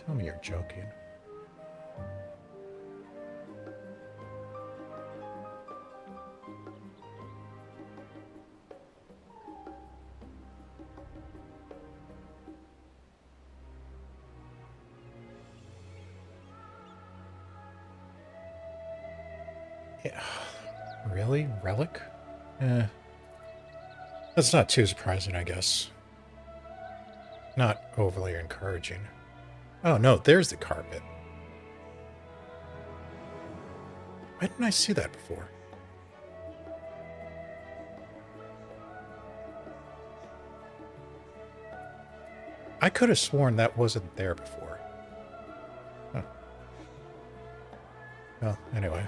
Tell me you're joking. Yeah. Really? Relic? That's not too surprising, I guess. Not overly encouraging. Oh, no, there's the carpet. Why didn't I see that before? I could have sworn that wasn't there before. Huh. Well, anyway.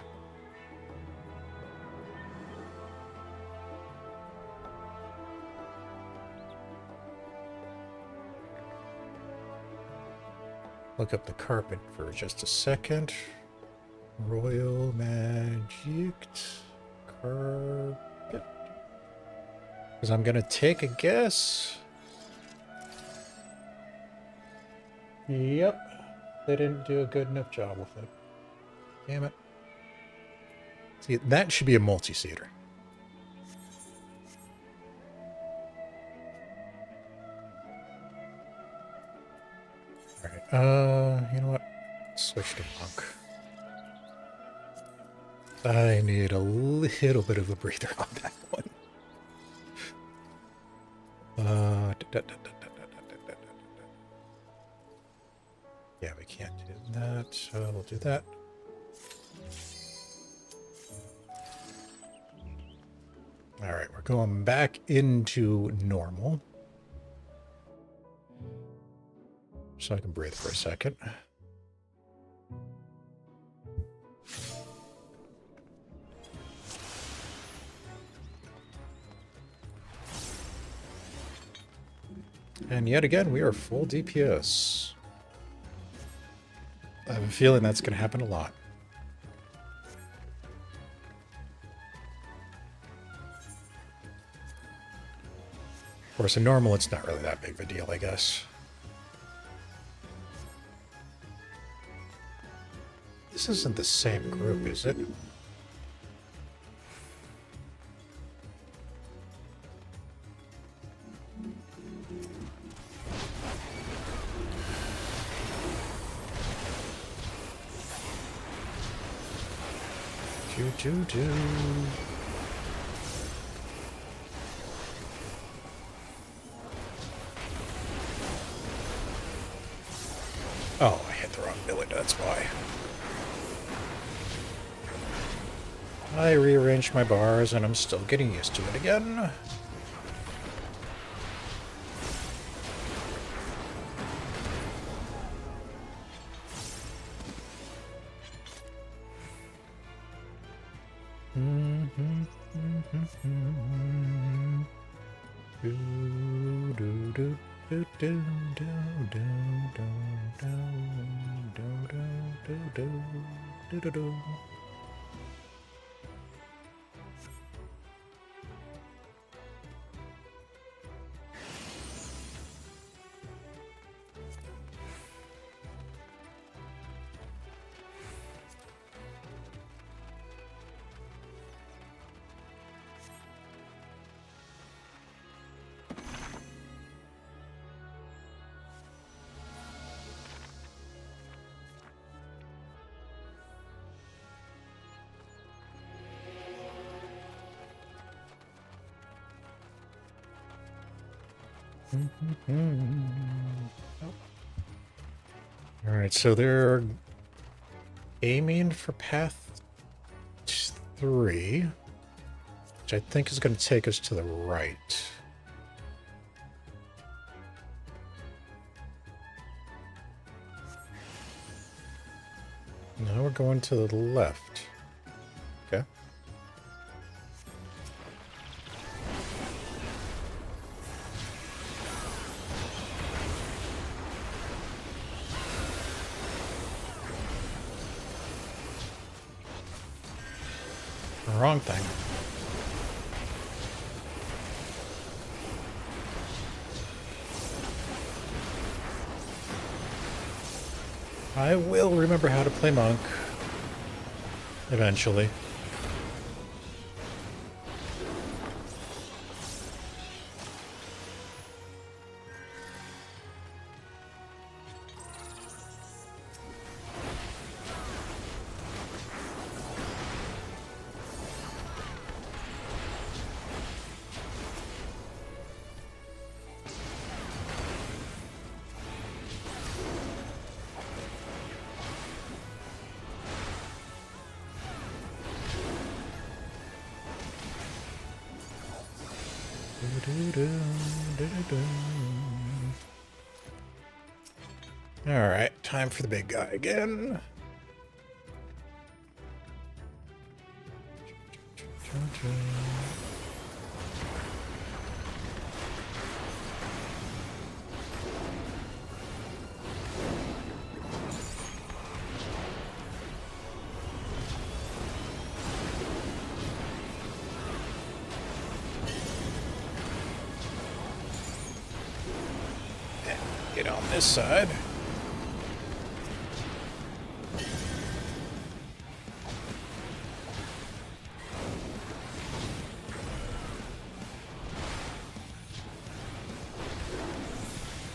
Look up the carpet for just a second. Royal Magic Carpet. Because I'm going to take a guess. Yep. They didn't do a good enough job with it. Damn it. See, that should be a multi-seater. Alright, you know what? Switch to monk. I need a little bit of a breather on that one. Yeah, we can't do that, so we'll do that. Alright, we're going back into normal. So I can breathe for a second. And yet again, we are full DPS. I have a feeling that's going to happen a lot. Of course, in normal, it's not really that big of a deal, I guess. This isn't the same group, is it? Do. Oh, I hit the wrong billet, that's why. I rearranged my bars and I'm still getting used to it again. Alright, so they're aiming for path 3, which I think is going to take us to the right. Now we're going to the left. Okay. Wrong thing. I will remember how to play monk. Eventually. Alright, time for the big guy again. Get on this side.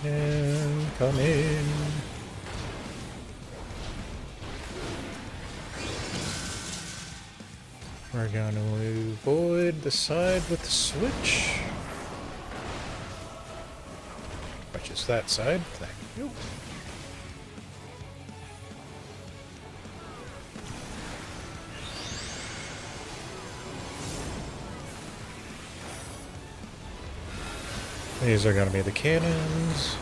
And come in. We're going to avoid the side with the switch. Which is that side. Thank you. These are going to be the cannons.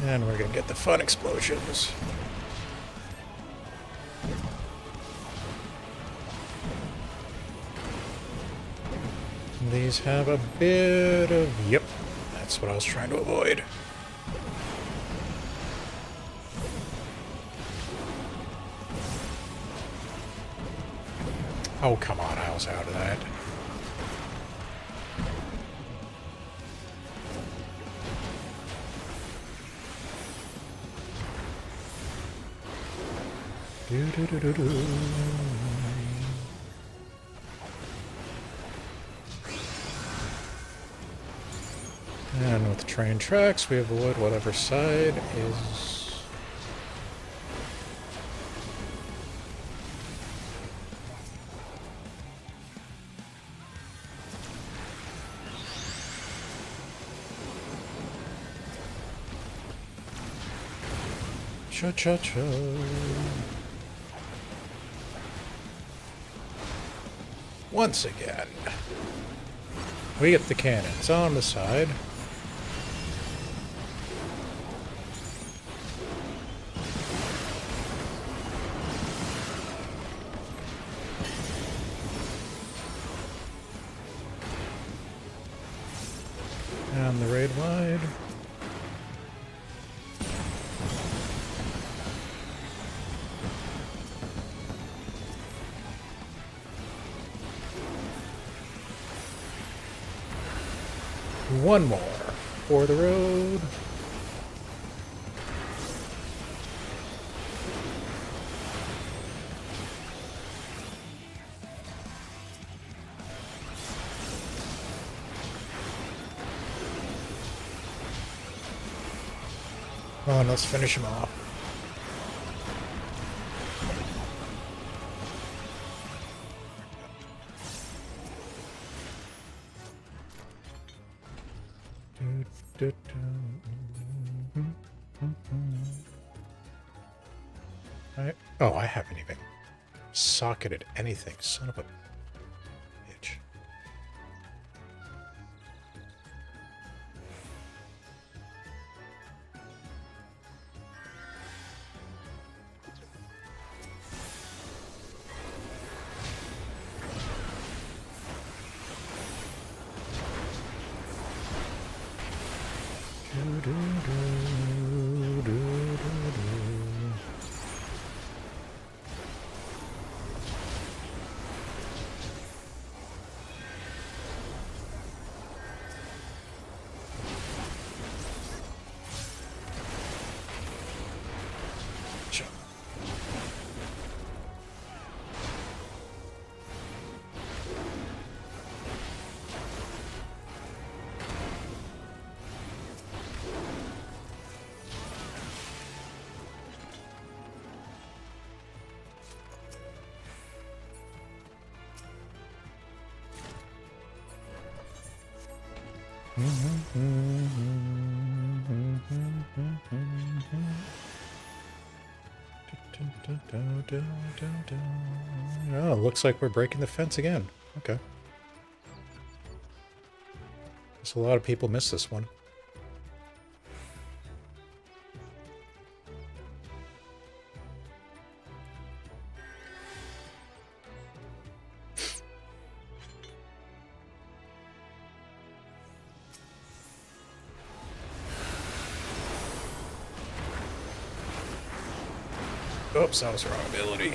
And we're going to get the fun explosions. These have a bit of... Yep, that's what I was trying to avoid. Oh, come on, I was out of that. Do-do-do-do-do. And with train tracks, we avoid whatever side is... Cha-cha-cha. Once again, we get the cannons on the side. And the raid wide. One more for the road. Come on, let's finish him off. Oh, I haven't even socketed anything. Son of a bitch. Oh, looks like we're breaking the fence again. Okay. Guess a lot of people miss this one. Oops, that was the wrong ability.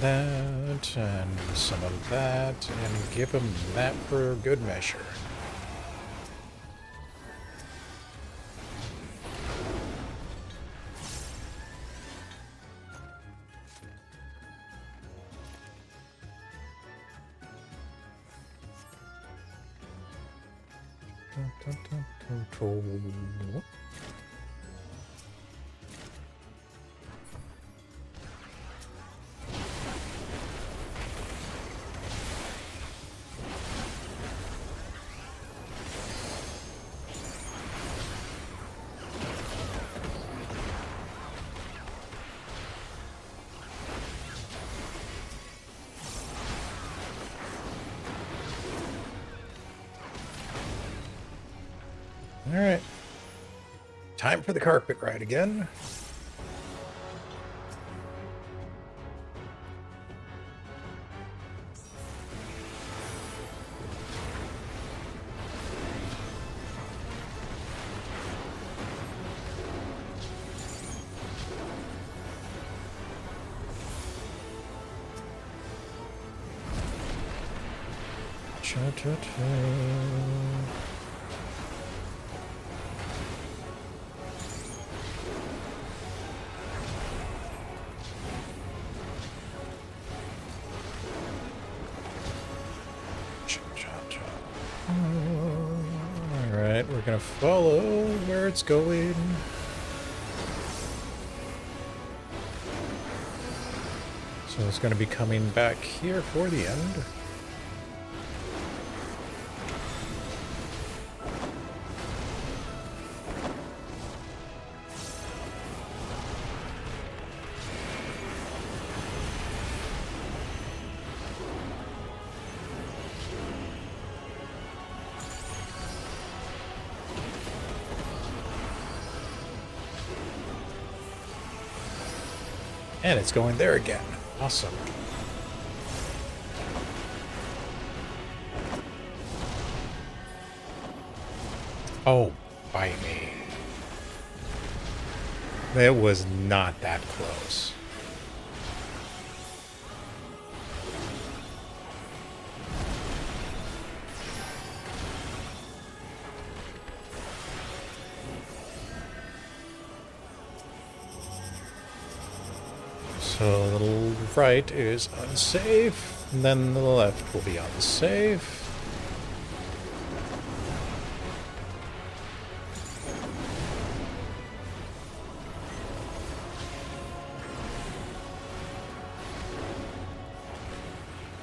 That, and some of that, and give him that for good measure. All right. Time for the carpet ride again. Alright, we're gonna follow where it's going. So it's gonna be coming back here for the end. And it's going there again. Awesome. Oh, bite me. It was not that close. So the right is unsafe, and then the left will be unsafe.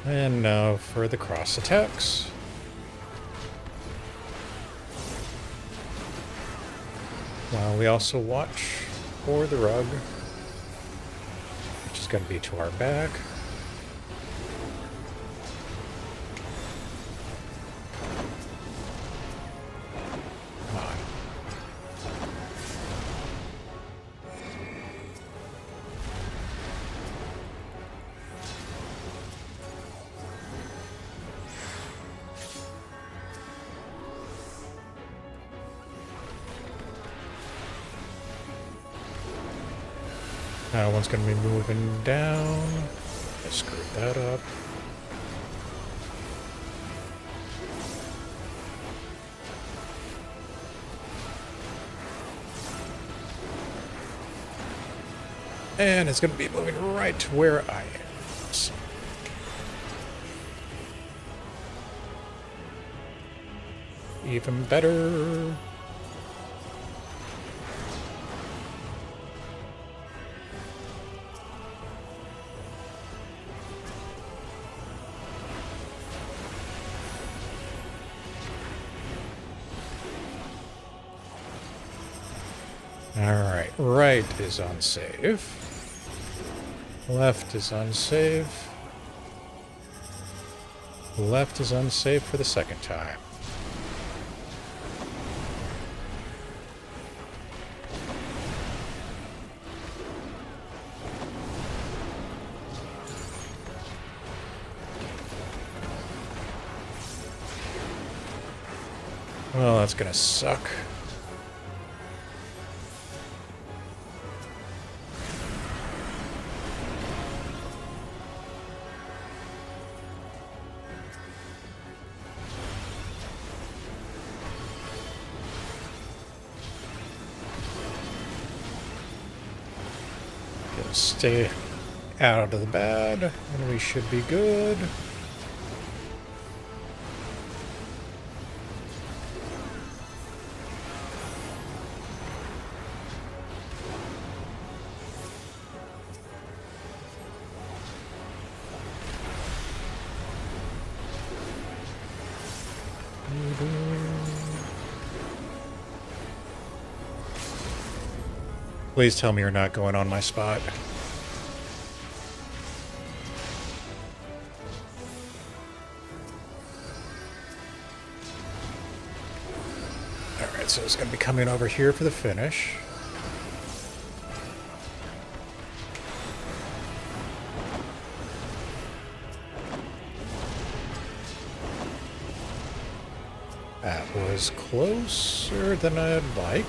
And now for the cross attacks. While we also watch for the rug, which is going to be to our back. Come on. That one's going to be moving down. I screwed that up. And it's going to be moving right to where I am. So. Even better. Alright, right is unsafe. Left is unsafe. Left is unsafe for the second time. Well, that's gonna suck. Stay out of the bad, and we should be good. Please tell me you're not going on my spot. Alright, so it's going to be coming over here for the finish. That was closer than I'd like.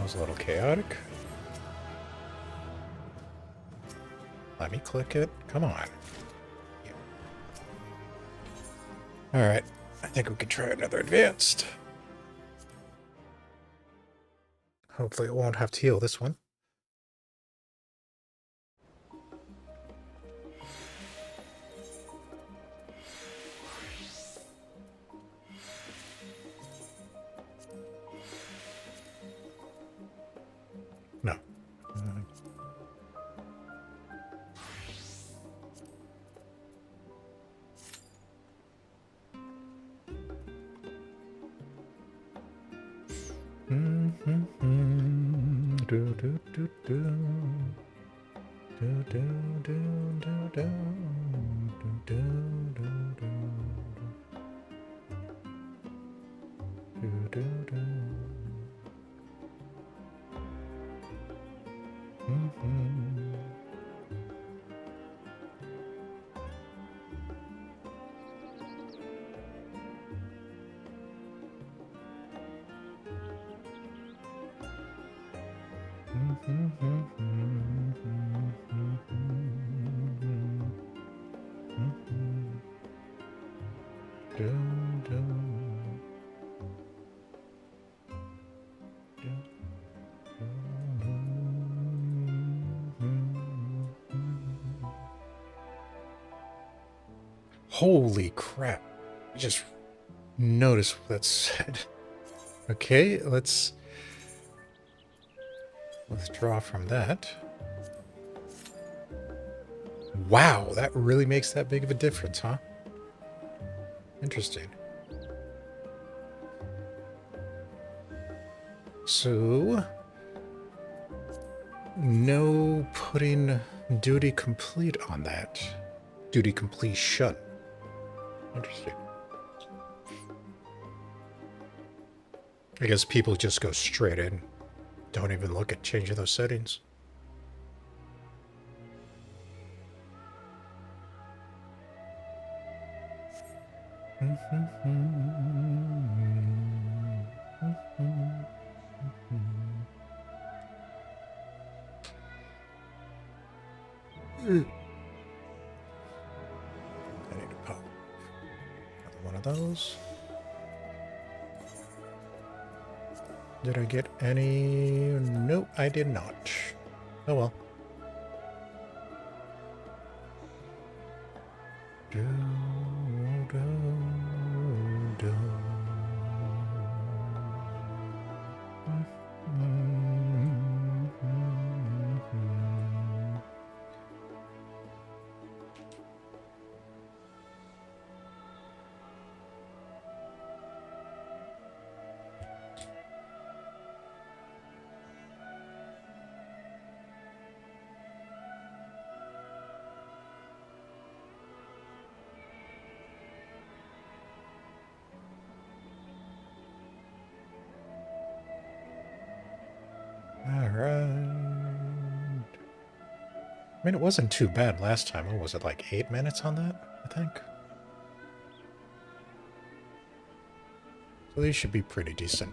That was a little chaotic. Let me click it. Come on. Yeah. Alright. I think we could try another advanced. Hopefully it won't have to heal this one. No. Do, do, do, do. Do, do, do, do, do. Do, do, do, do. Do, do, do. Holy crap. I just noticed what that said. Okay, let's withdraw from that. Wow, that really makes that big of a difference, huh? Interesting. So, no putting duty complete on that. Duty completion. Interesting. I guess people just go straight in. Don't even look at changing those settings. I need to pop another one of those. Did I get any? Nope, I did not. Oh well. Do, do, do. I mean, it wasn't too bad last time. What was it, like 8 minutes on that, I think? So these should be pretty decent.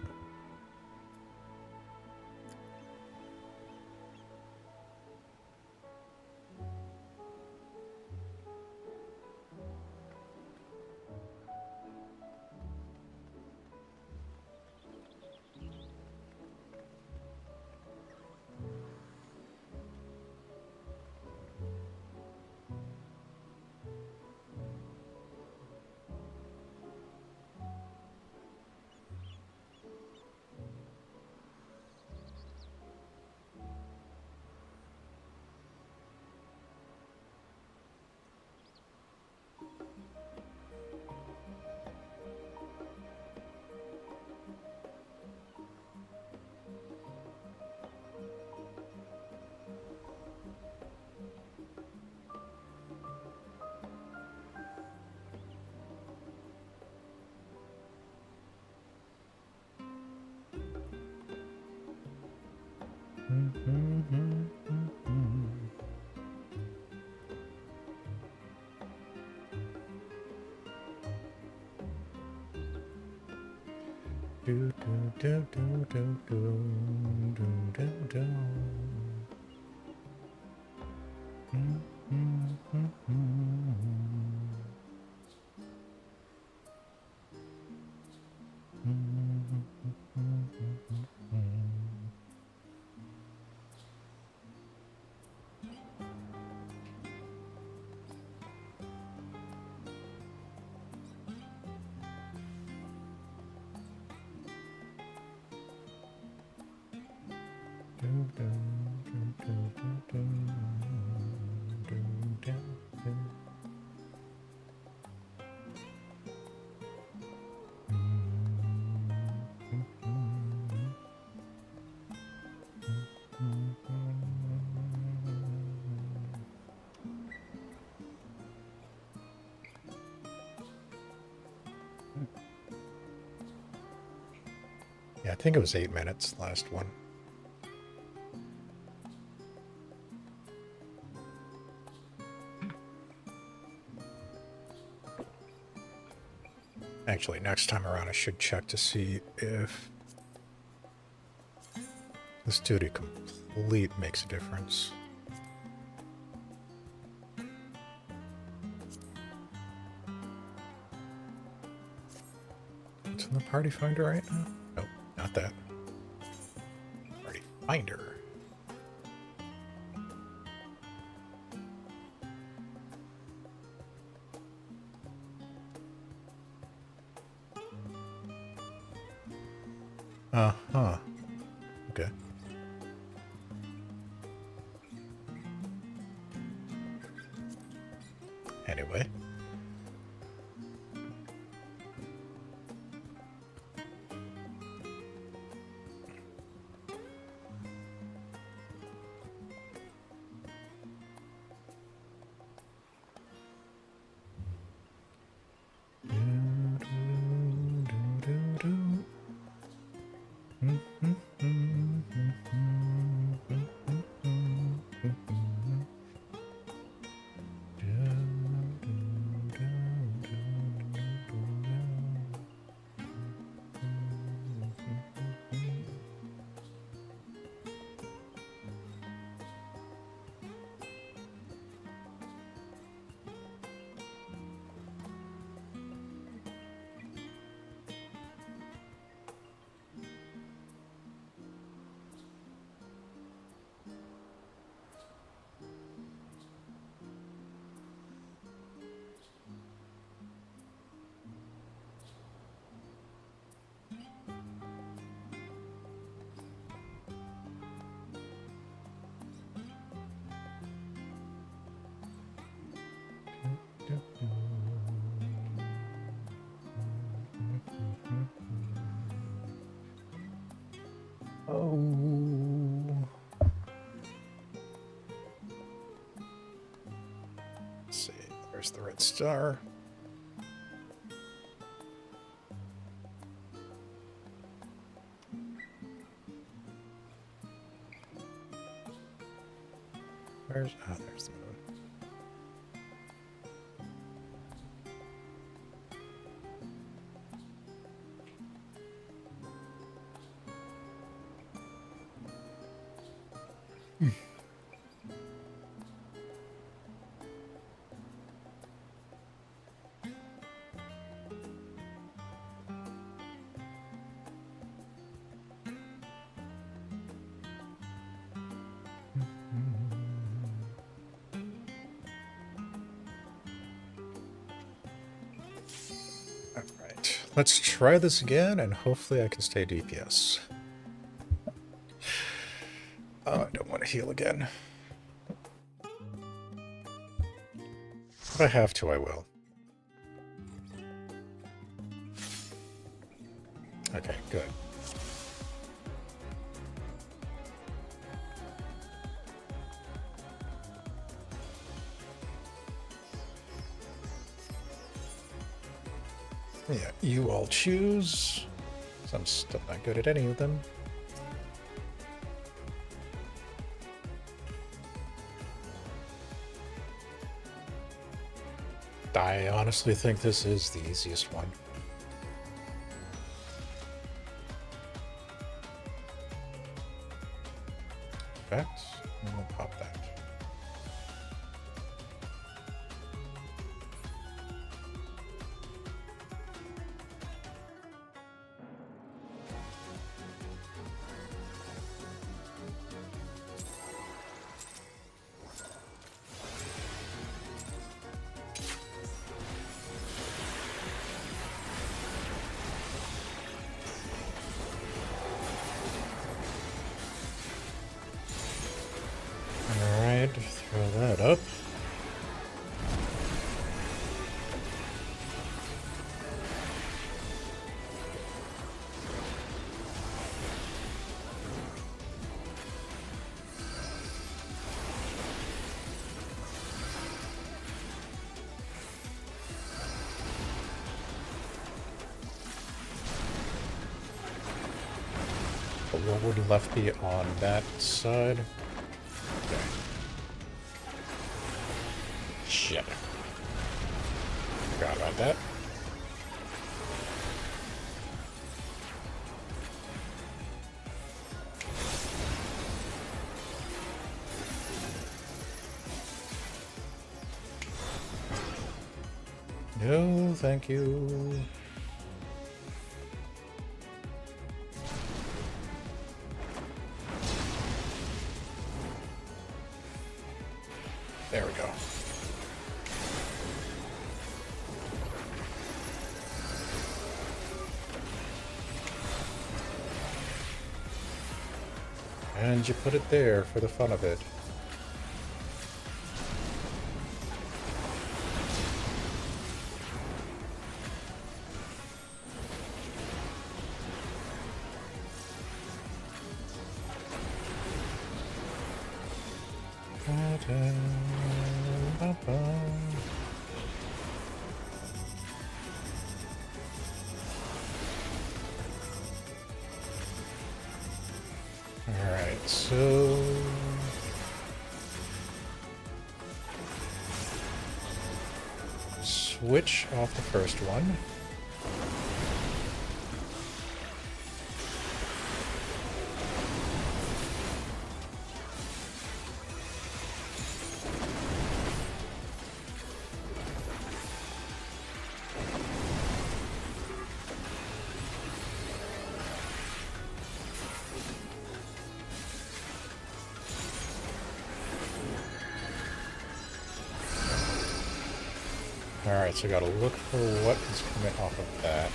Do, do, do, do, do, do, do, do. Mm, mm, mm, mm. Yeah, I think it was 8 minutes, last one. Actually, next time around I should check to see if this duty complete makes a difference. It's in the party finder right now? Nope, not that. Party finder. Uh-huh. Okay. Anyway. Oh. Let's see. There's the red star. There's the moon. Alright, let's try this again and hopefully I can stay DPS. Oh, I don't want to heal again. If I have to, I will. Okay, good. Yeah, you all choose. I'm still not good at any of them. I honestly think this is the easiest one. Perfect. And we'll pop that. Alright, throw that up. But what would left be on that side? Okay. Shit. Forgot about that. No, thank you. There we go. And you put it there for the fun of it. Alright, so switch off the first one. Alright, so I gotta look for what is coming off of that.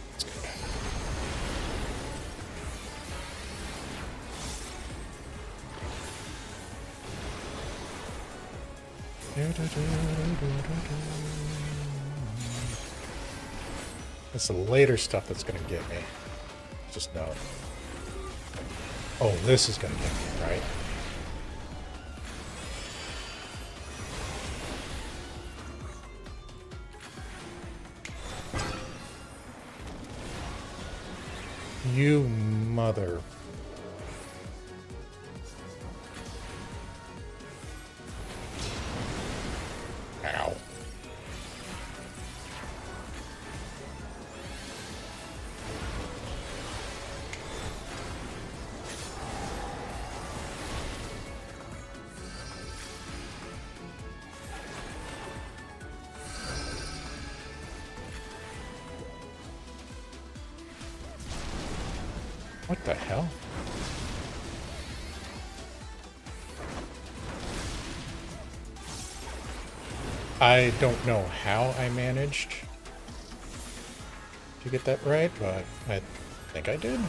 That's good. It's the later stuff that's gonna get me. Just know. Oh, this is gonna get me, right? You mother. Ow. What the hell? I don't know how I managed to get that right, but I think I did.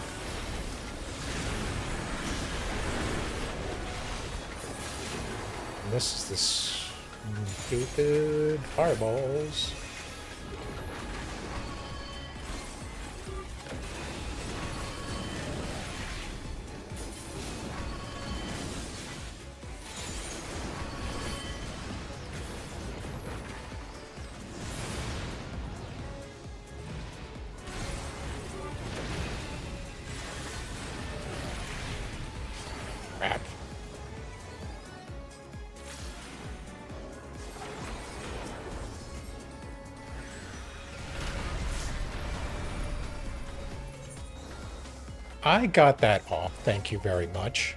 And this is this stupid fireballs. Crap. I got that off. Thank you very much.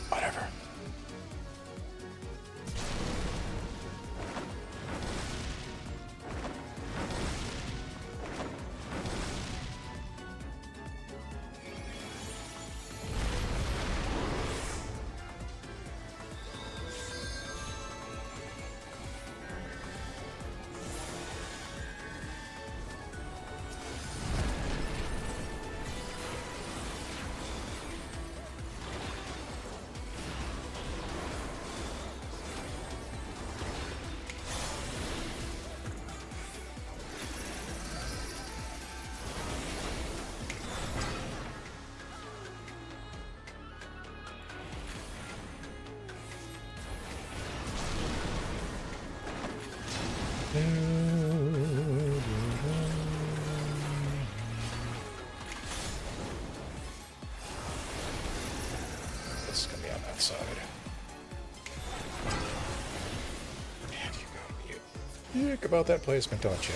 Whatever. This is gonna be on that side. Man, you gotta be a dick about that placement, don't you?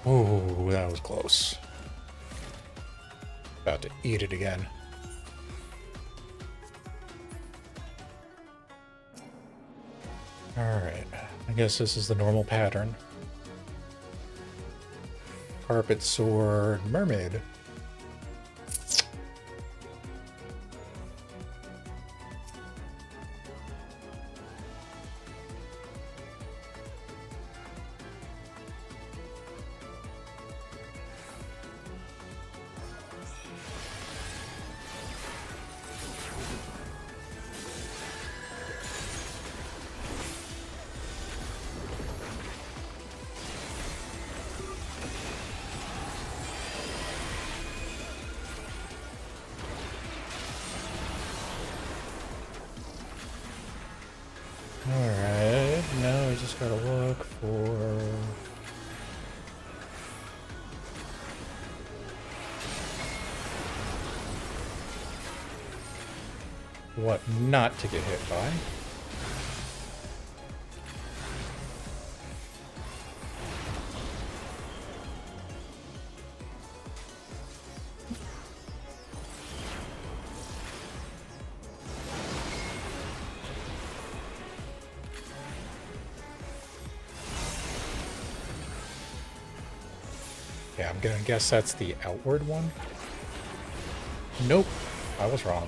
Oh, that was close. About to eat it again. Alright, I guess this is the normal pattern. Carpet, sword, mermaid. Alright, now we just gotta look for... what not to get hit by. Yeah, I'm gonna guess that's the outward one. Nope, I was wrong.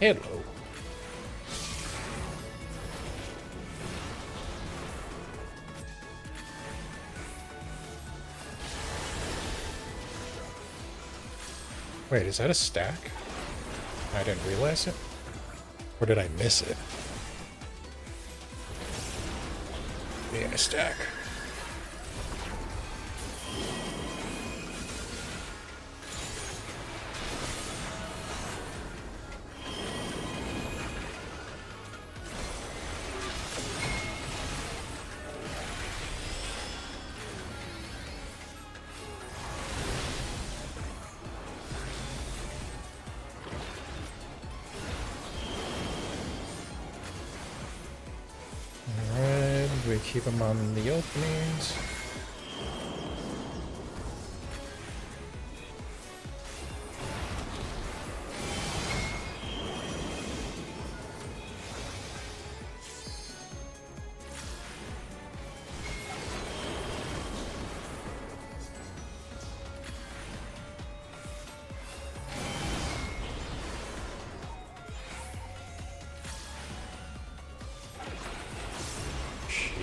Hello. Wait, is that a stack? I didn't realize it? Or did I miss it? Being a stack. We keep them on the openings.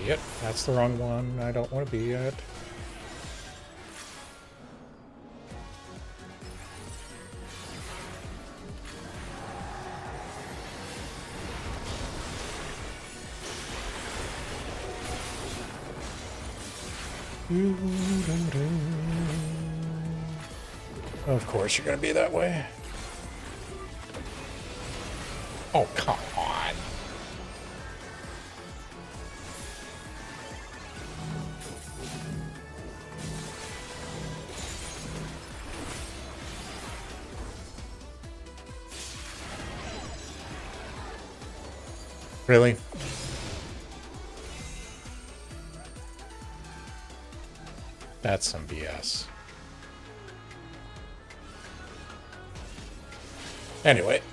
Yep, that's the wrong one. I don't want to be at. Of course you're going to be that way. Oh, come on. Really? That's some BS. Anyway.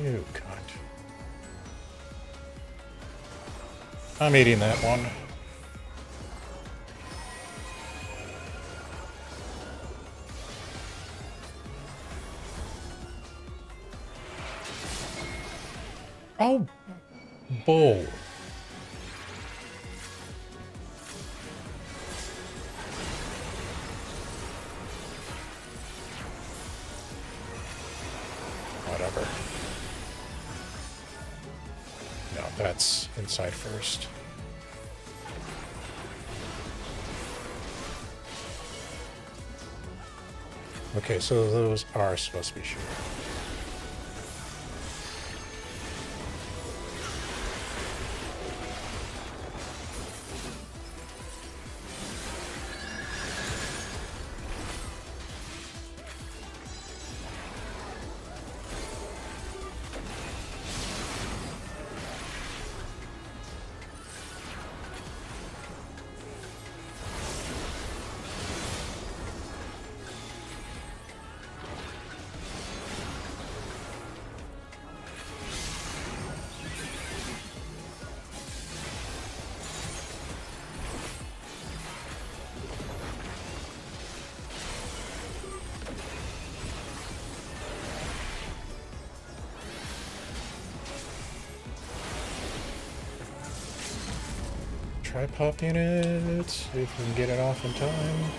You cunt. I'm eating that one. Oh, bull. Whatever. No, that's inside first. Okay, so those are supposed to be sure. Try popping it, see if we can get it off in time.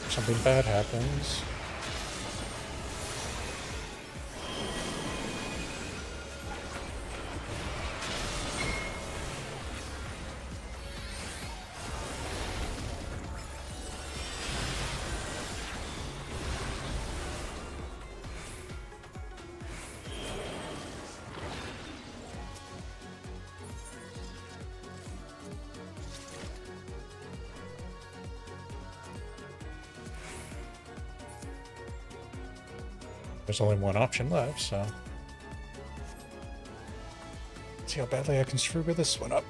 Something bad happens. There's only one option left, so let's see how badly I can screw this one up.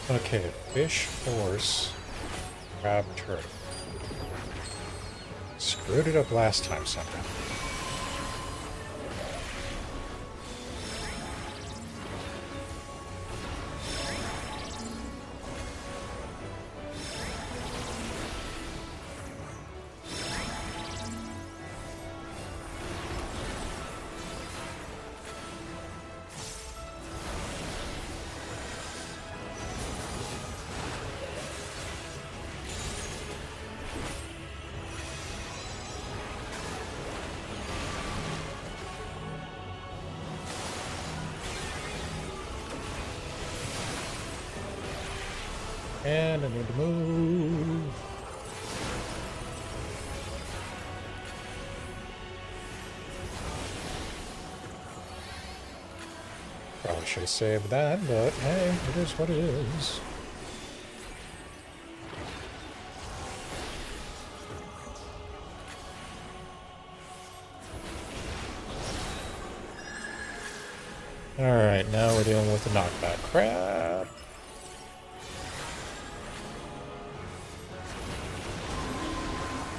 Okay, fish, horse, crab, turtle. Screwed it up last time somehow. And I need to move. Probably should have saved that, but hey, it is what it is. Alright, now we're dealing with the knockback crap.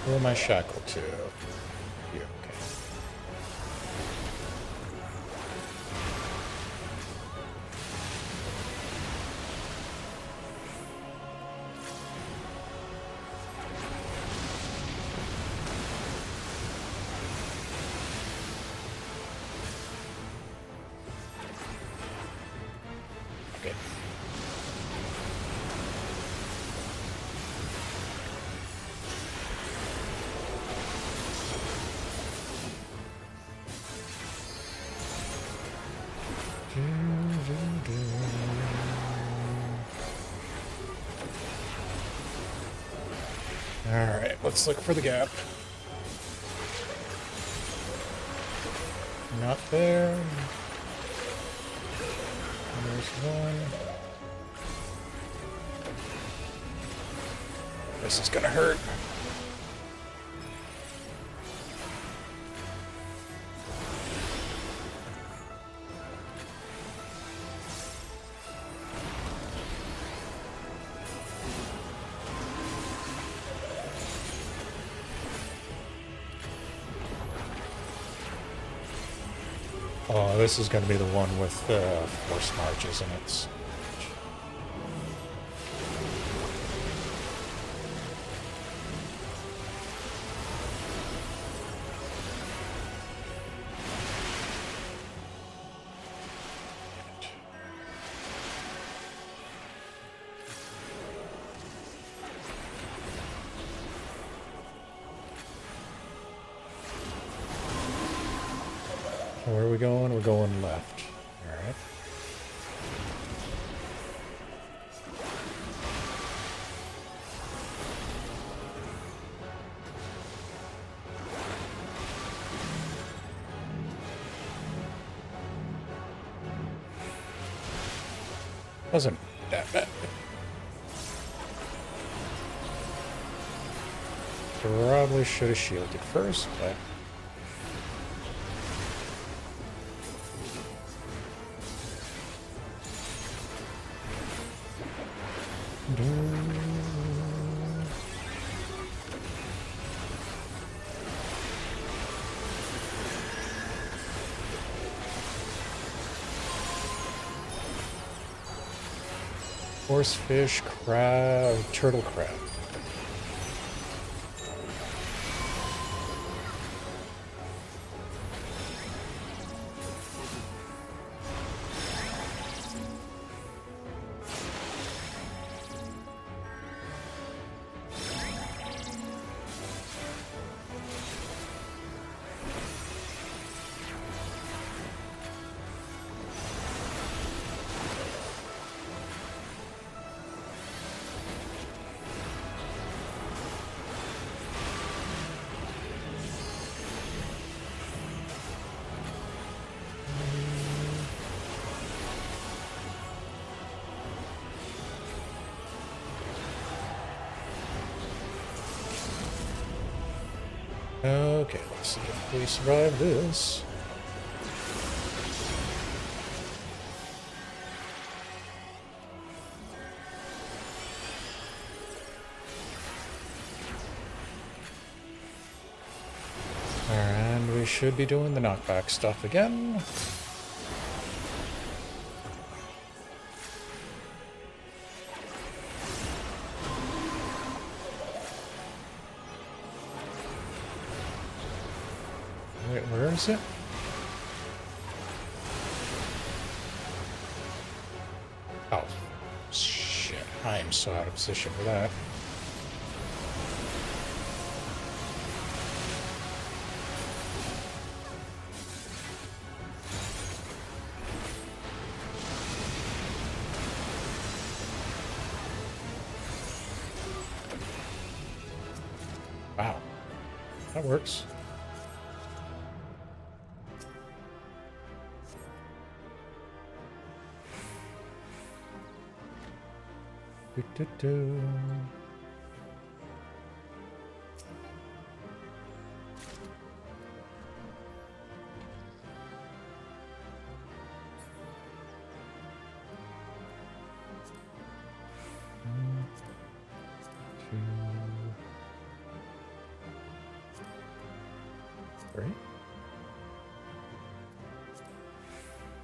Who am I shackled to? You, okay. Okay. Alright, let's look for the gap. Not there. There's one. This is gonna hurt. Oh, this is going to be the one with force marches in it. Where are we going? We're going left. Alright. Wasn't that bad. Probably should have shielded first, but... Horsefish, crab, turtle crab. Okay, let's see if we survive this. And we should be doing the knockback stuff again. Wait, where is it? Oh, shit. I am so out of position for that. That works. Do-do-do.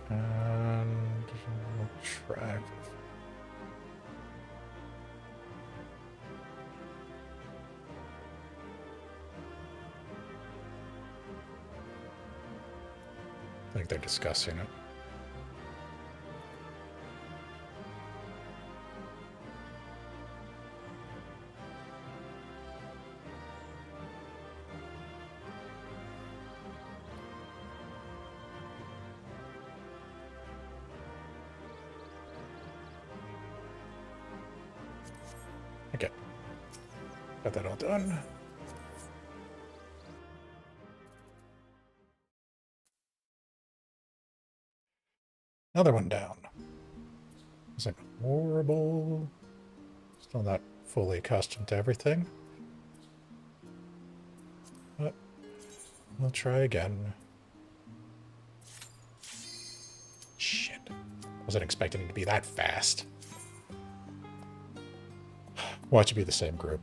And we'll try. I think they're discussing it. Okay. Got that all done. Another one down. Isn't horrible. Still not fully accustomed to everything. But we'll try again. Shit. Wasn't expecting it to be that fast. Watch it be the same group.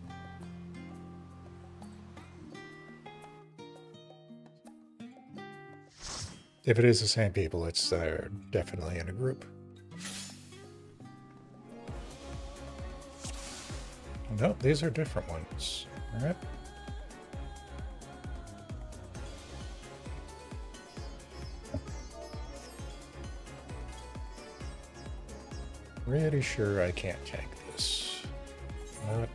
If it is the same people, they're definitely in a group. No, these are different ones. All right. Pretty sure I can't tank this. Not.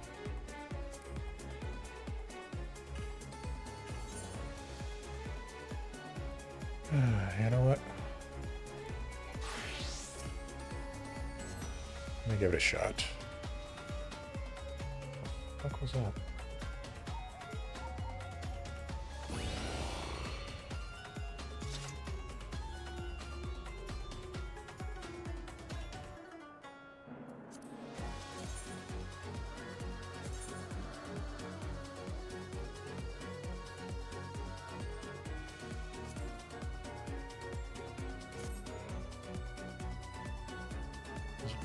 You know what? Let me give it a shot. What the fuck was that?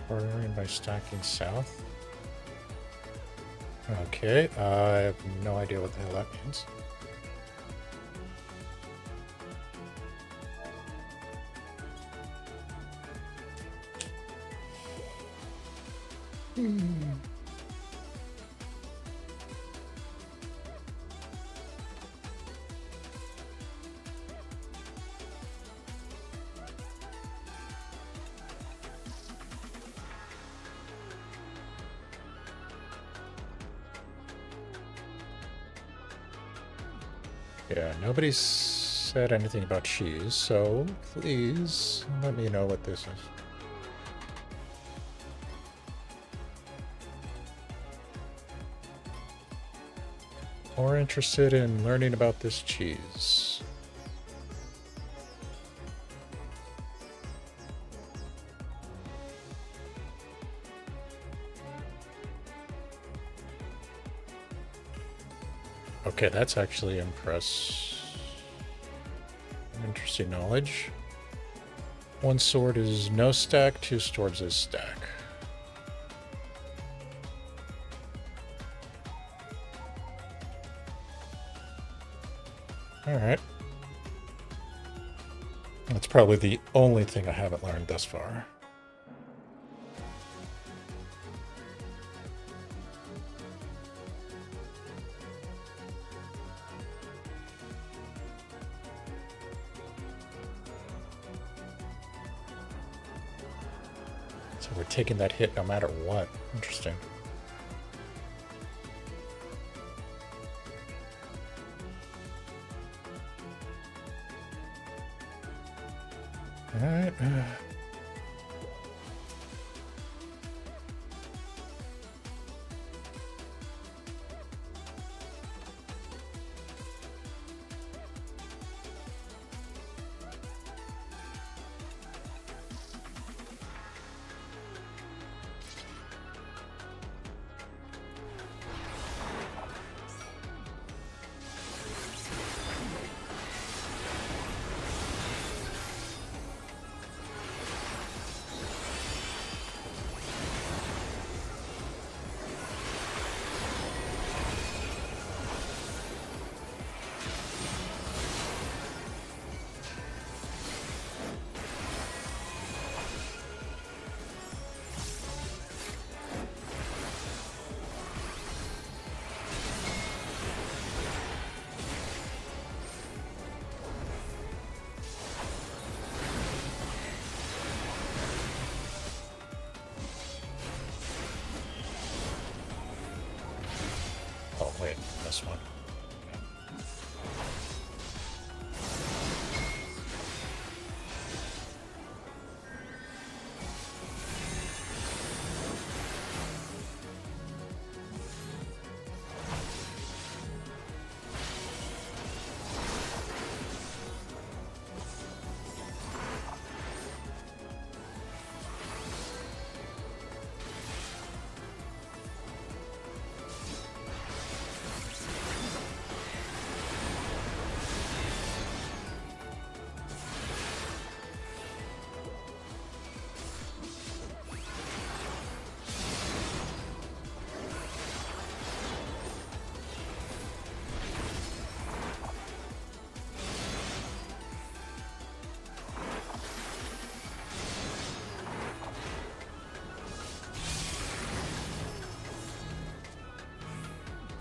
Bartering by stacking south. Okay, I have no idea what the hell that means. Yeah, nobody's said anything about cheese, so please let me know what this is. More interested in learning about this cheese. Okay, that's actually interesting knowledge. One sword is no stack, two swords is stack. Alright. That's probably the only thing I haven't learned thus far. So we're taking that hit no matter what. Interesting. All right.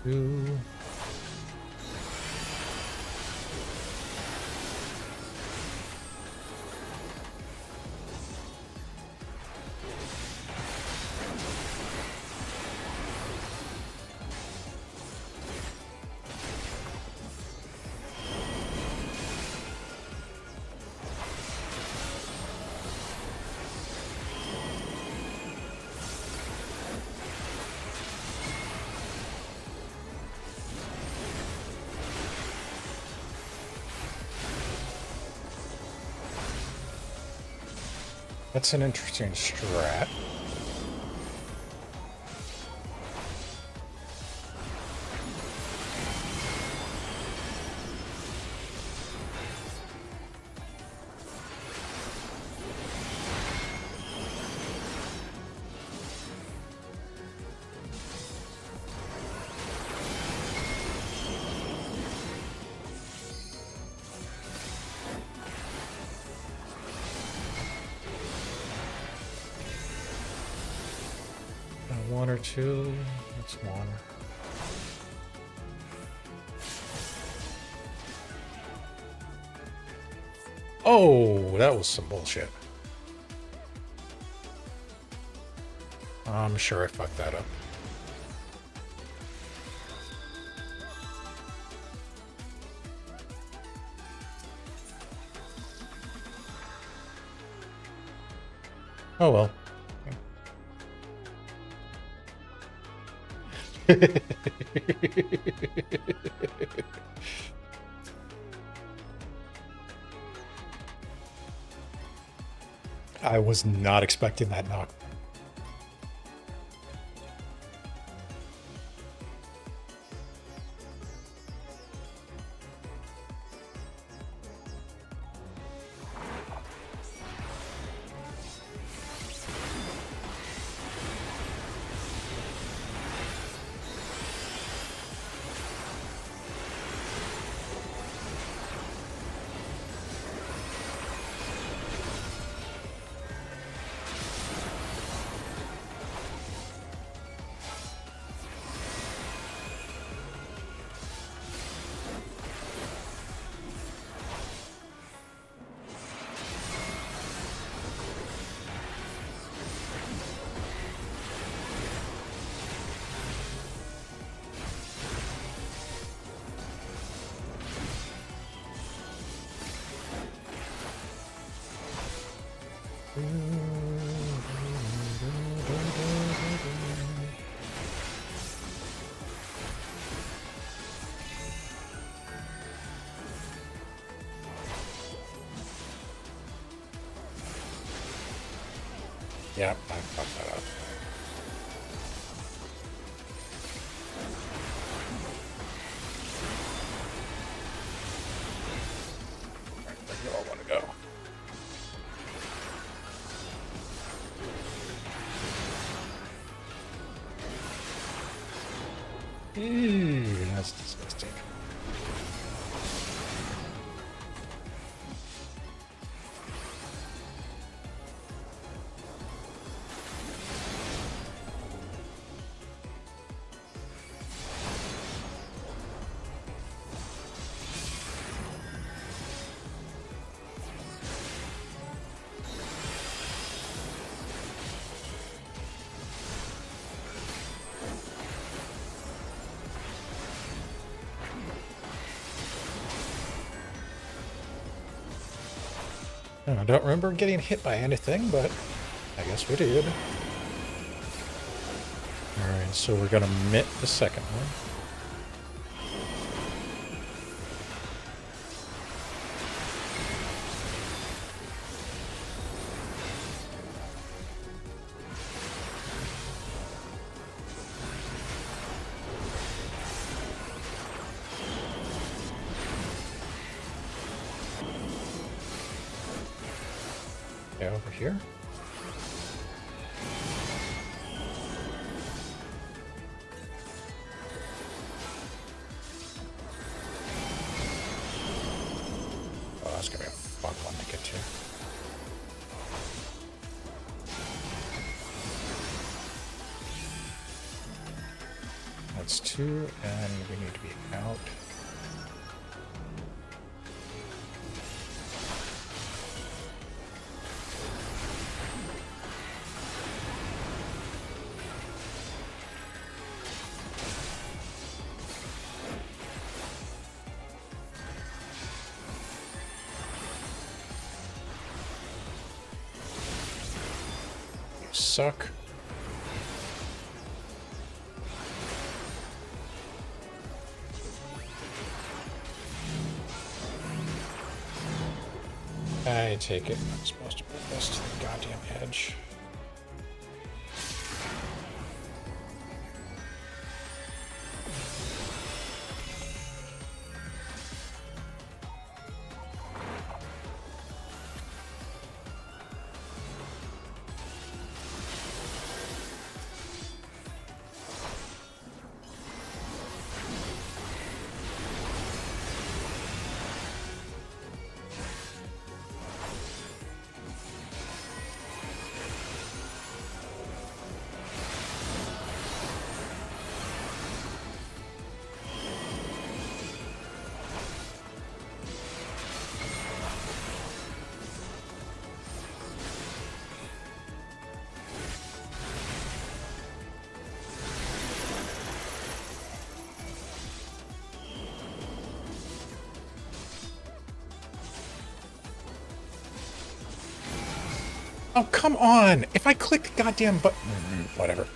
Two. That's an interesting strat. One or two. That's one. Oh, that was some bullshit. I'm sure I fucked that up. Oh well. I was not expecting that knock. Yeah, I fucked that up. Alright, where do you all want to go? Ew, that's disgusting. I don't remember getting hit by anything, but I guess we did. Alright, so we're going to mitt the second one. Over here. Oh, that's gonna be a fun one to get to. That's 2, and we need to be out. You suck. I take it I'm supposed to put this to the goddamn edge. Oh, come on! If I click the goddamn button... Whatever.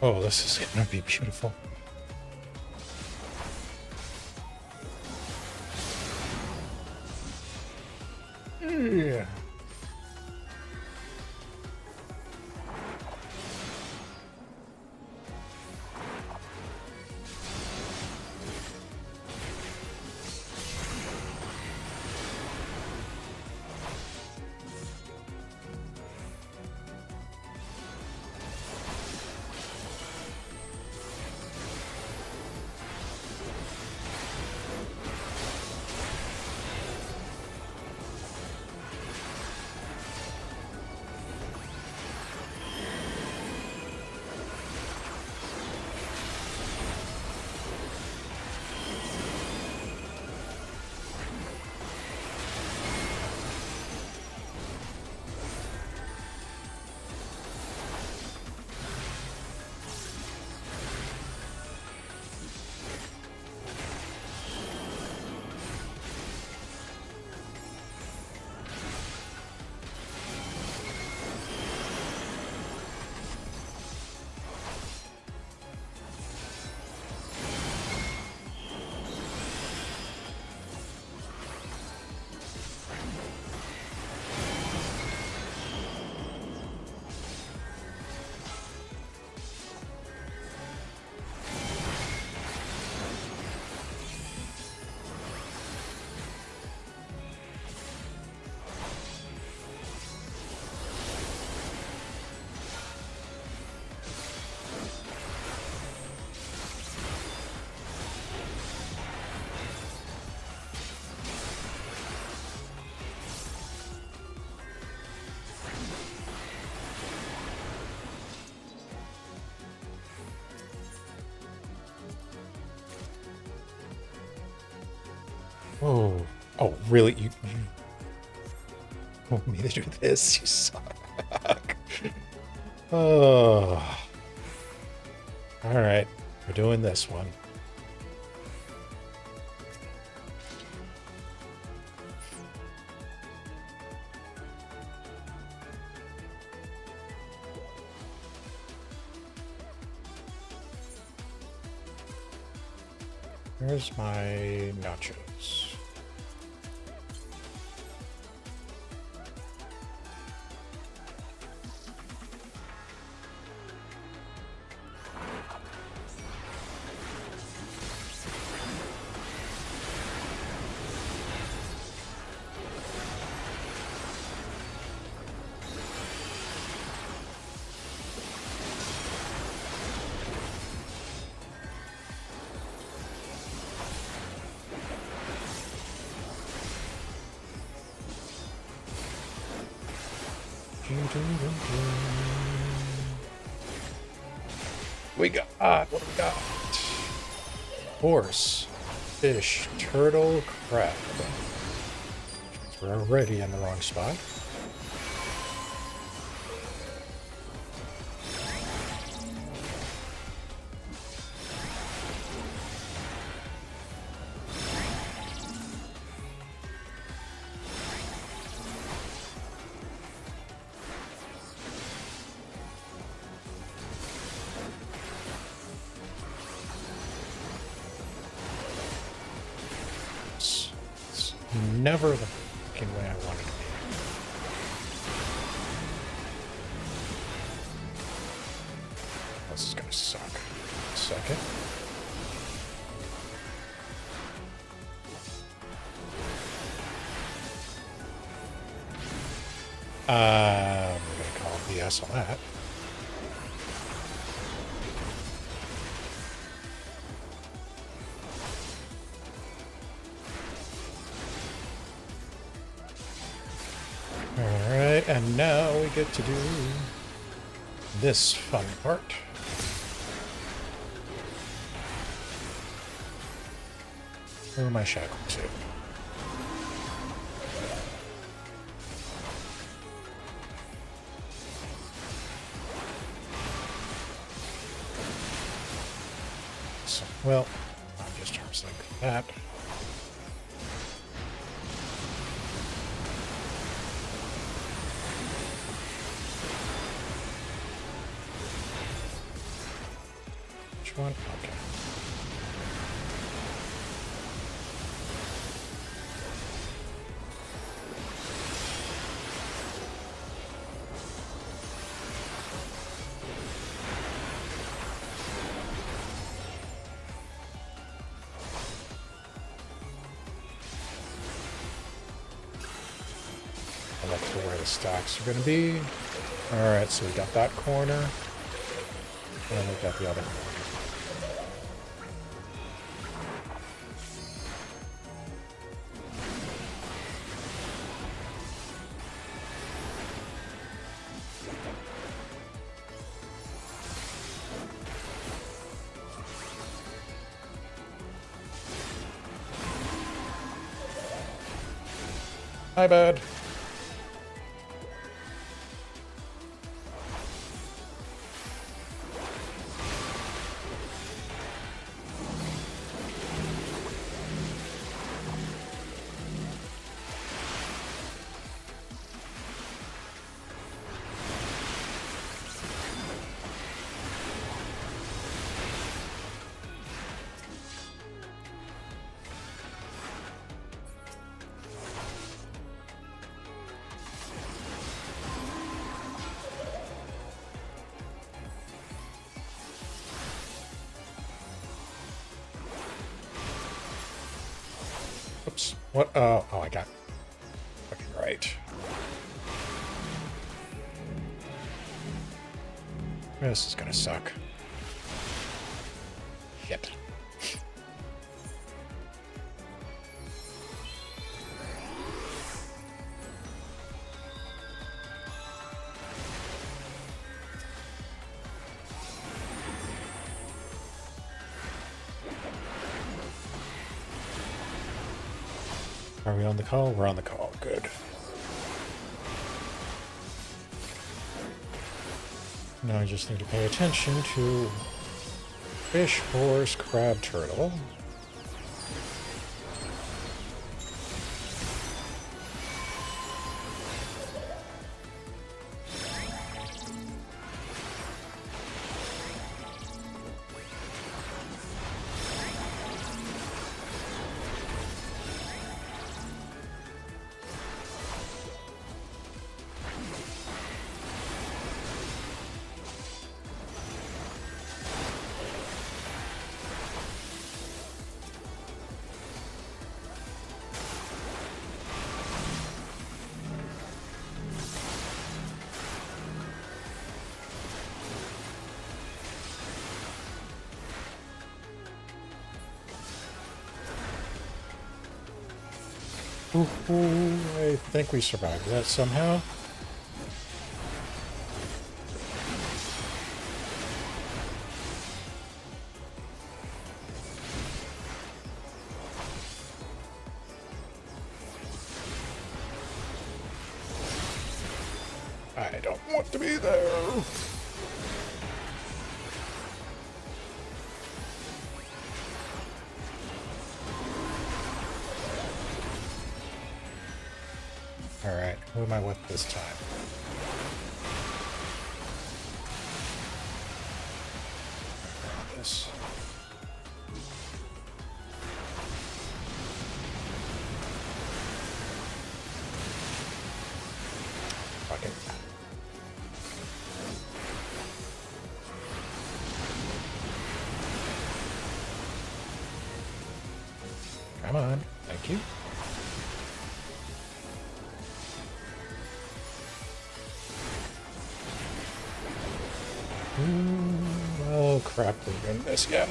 Oh, this is gonna be beautiful. Yeah. Oh, oh, really? You want me to do this? You suck. Oh. All right, we're doing this one. Where's my nachos? We got, what do we got? Horse, fish, turtle, crab. Which means we're already in the wrong spot. Never the fucking way I wanted to be. This is gonna suck. Second. We're gonna call BS on that. Alright, and now we get to do this fun part. Where am I shackled to? So, well, I'm just arms like that. Which one? Okay. I look for where the stacks are going to be. Alright, so we got that corner. And we got the other corner. My bad. Oops. What? Oh, I got fucking right. This is gonna suck. Shit. Are we on the call? We're on the call. Good. Now I just need to pay attention to fish, horse, crab, turtle. Ooh, I think we survived that somehow. I don't want to be there. Alright, who am I with this time? This. Fuck it. Come on, thank you. Oh crap, we're doing this again.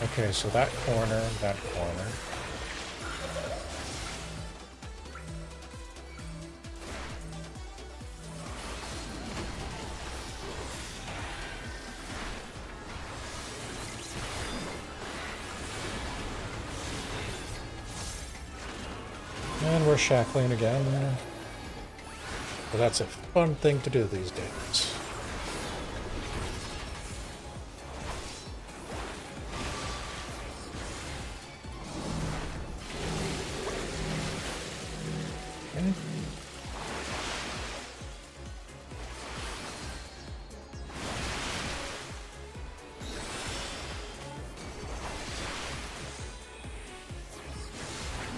Okay, so that corner, that corner. And we're shackling again. But that's a fun thing to do these days. Okay.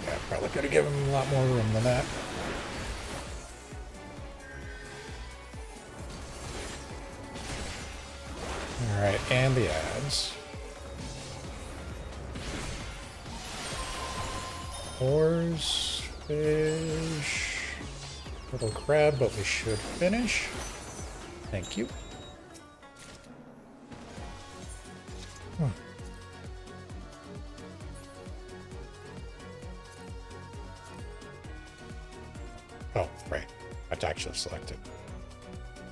Yeah, probably could have given him a lot more room than that. Alright, and the ads. Oars, fish, little crab, but we should finish. Thank you. Oh, right. That's actually selected.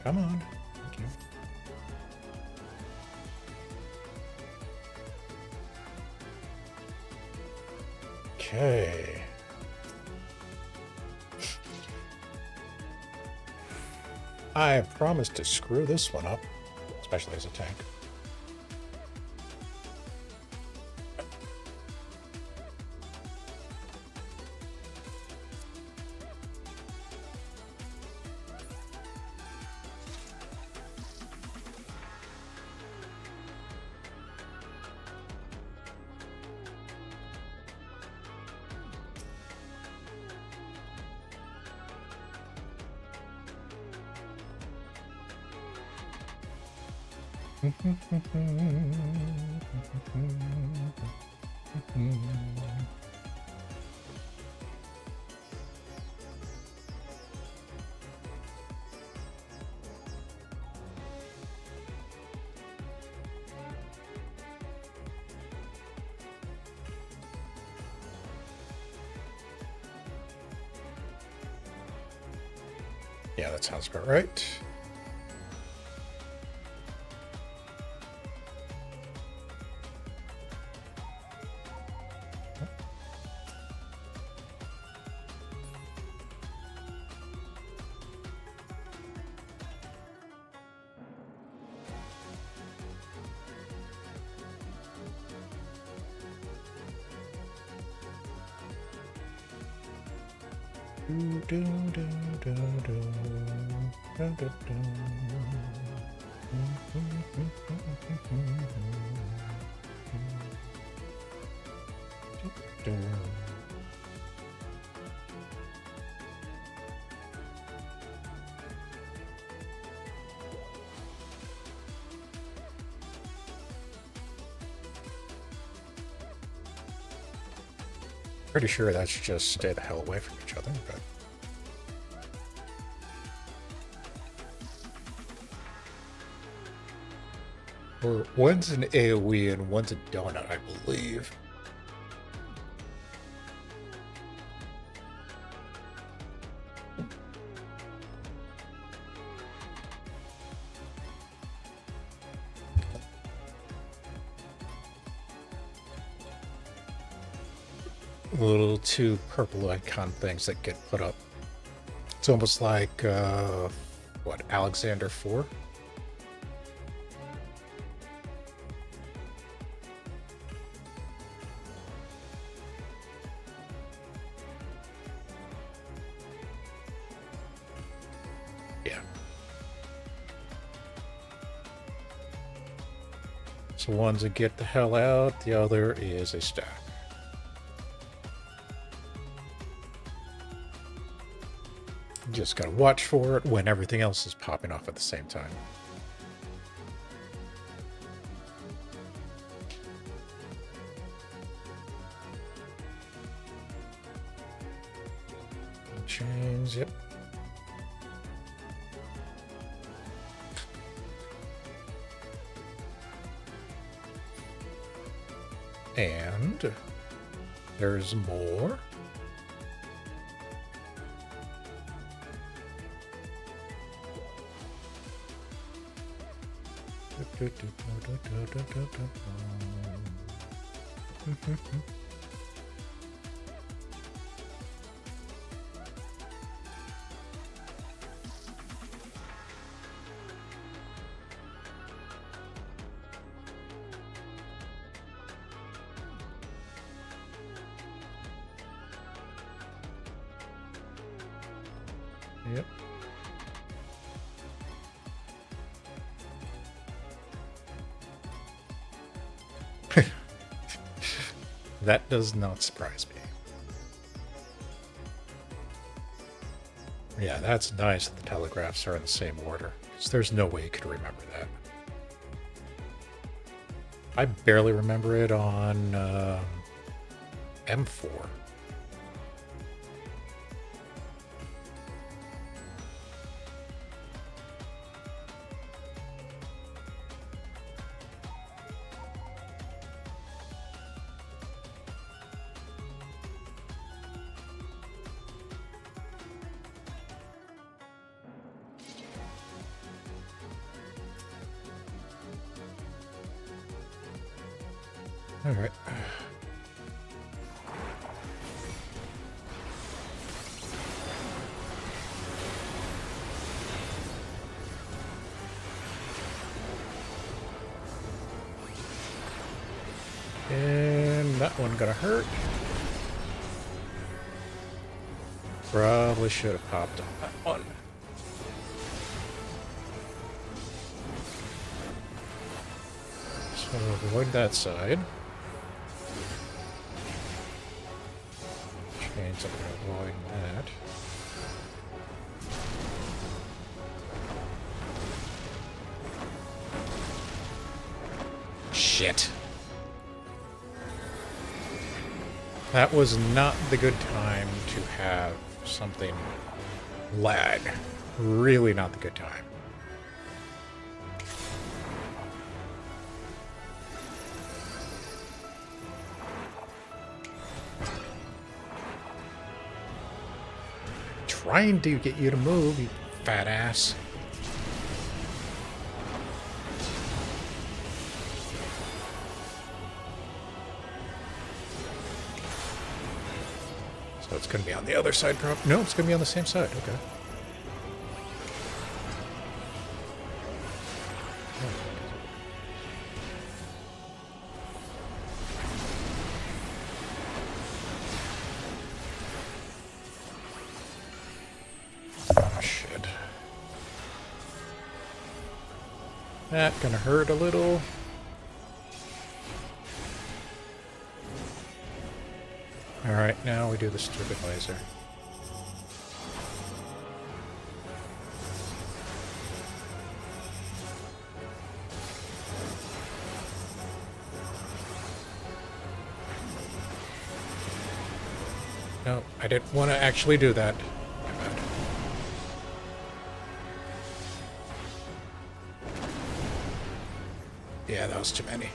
Come on. Thank you. Okay. I promised to screw this one up, especially as a tank. Yeah, that sounds about right. Pretty sure that's just stay the hell away from each other, but... Or one's an AoE and one's a donut, I believe. Little two purple icon things that get put up. It's almost like, what, Alexander 4? Yeah. So one's a get the hell out, the other is a stack. Just gotta watch for it when everything else is popping off at the same time. Chains, yep. And there's more. Yep. That does not surprise me. Yeah, that's nice that the telegraphs are in the same order, because there's no way you could remember that. I barely remember it on M4. All right. And that one gonna hurt. Probably should have popped on that one. So avoid that side. Chains up to avoid that. Shit. That was not the good time to have something lag. Really not the good time. Trying to get you to move, you fat ass. So it's going to be on the other side, probably. No, it's going to be on the same side. Okay. Oh, shit. That gonna hurt a little. Alright, now we do the stupid laser. No, I didn't want to actually do that. My bad. Yeah, that was too many.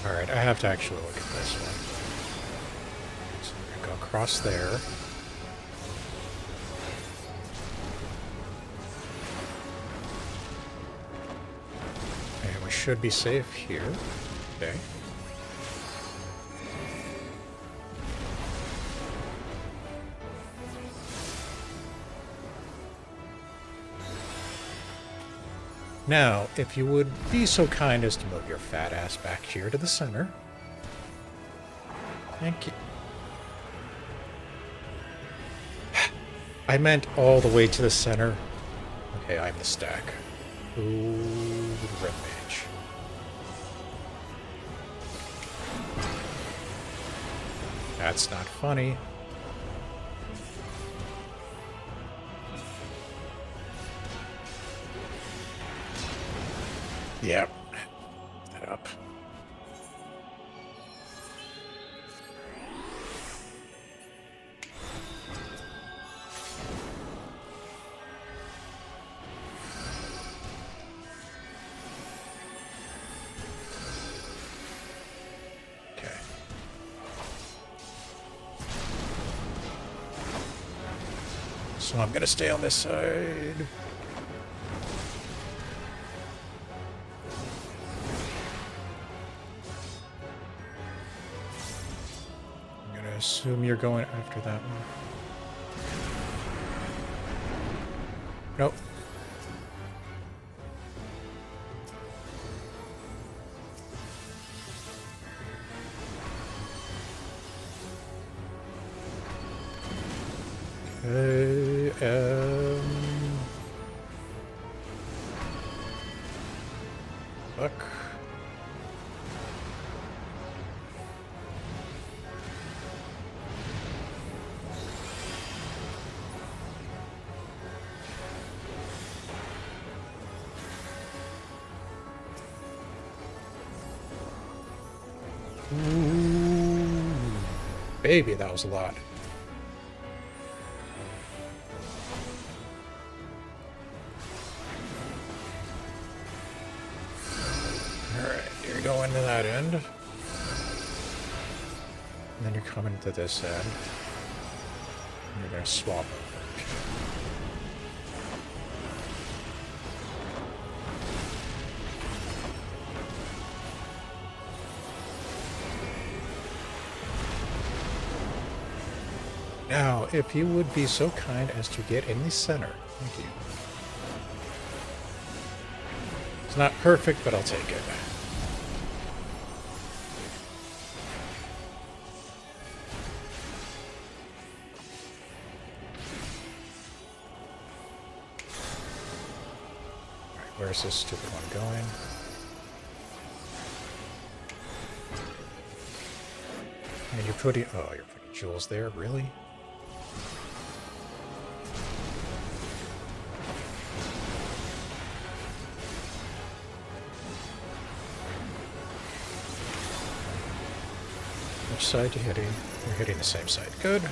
Alright, I have to actually look at this one. So we're going to go across there. And we should be safe here. Okay. Now, if you would be so kind as to move your fat ass back here to the center. Thank you. I meant all the way to the center. Okay, I'm the stack. Ooh, red mage. That's not funny. Yep. That up. Okay. So I'm gonna stay on this side. Assume you're going after that one. Nope. Okay, fuck. Ooh, baby, that was a lot. Alright, you're going to that end. And then you're coming to this end. And you're going to swap over. Now, if you would be so kind as to get in the center. Thank you. It's not perfect, but I'll take it. Alright, where's this stupid one going? And you're putting... Oh, you're putting jewels there? Really? Which side are you hitting? You're hitting the same side. Good.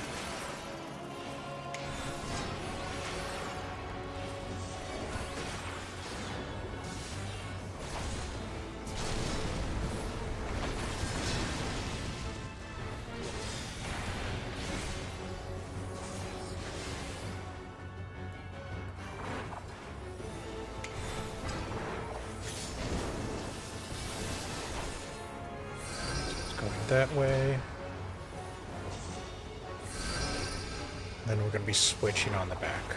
That way. Then we're going to be switching on the back.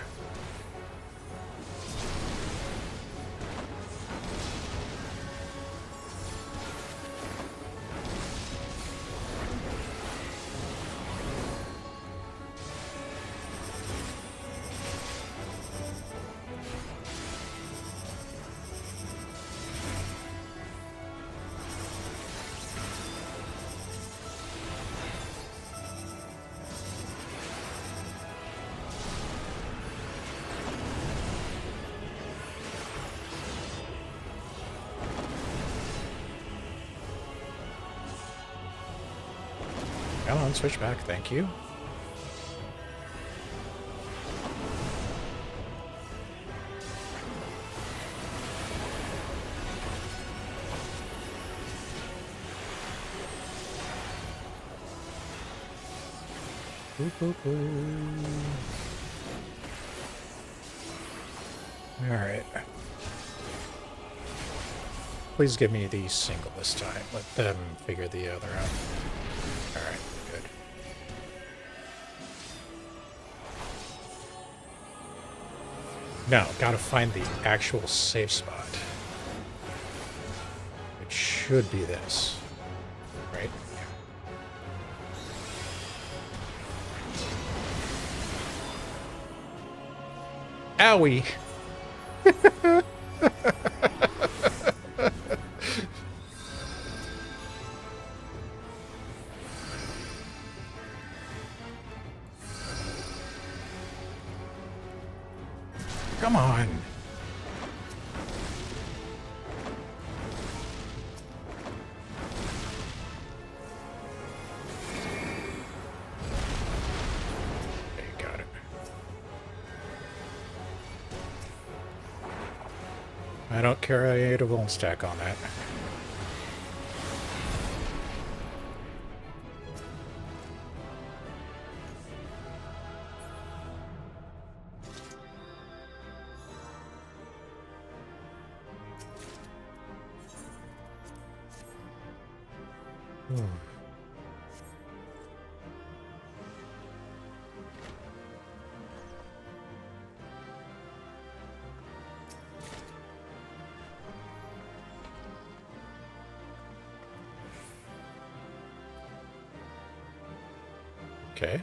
Come on, switch back. Thank you. Alright. Please give me the single this time. Let them figure the other out. Alright, good. Now, gotta find the actual safe spot. It should be this. Right? Owie! Come on! Okay, got it. I don't care, I ate a bone stack on that. Okay.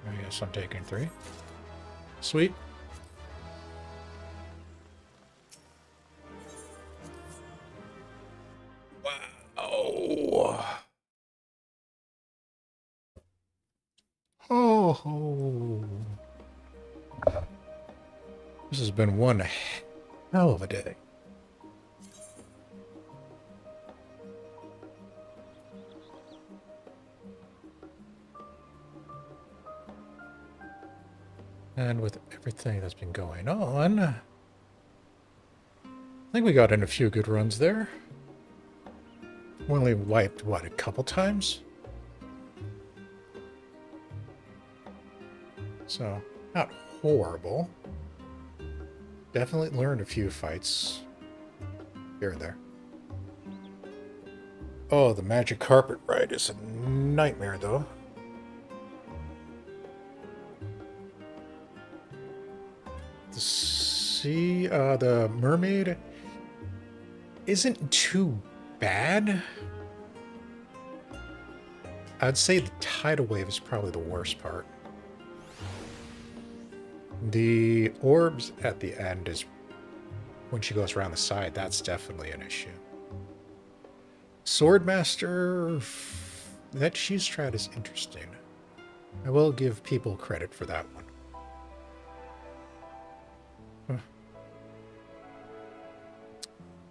I guess I'm taking 3. Sweet. Wow. Oh. This has been one hell of a day. And with everything that's been going on, I think we got in a few good runs there. We only wiped, what, a couple times? So, not horrible. Definitely learned a few fights here and there. Oh, the magic carpet ride is a nightmare, though. The mermaid isn't too bad. I'd say the tidal wave is probably the worst part. The orbs at the end is when she goes around the side, that's definitely an issue. Swordmaster, that cheese strat is interesting. I will give people credit for that one.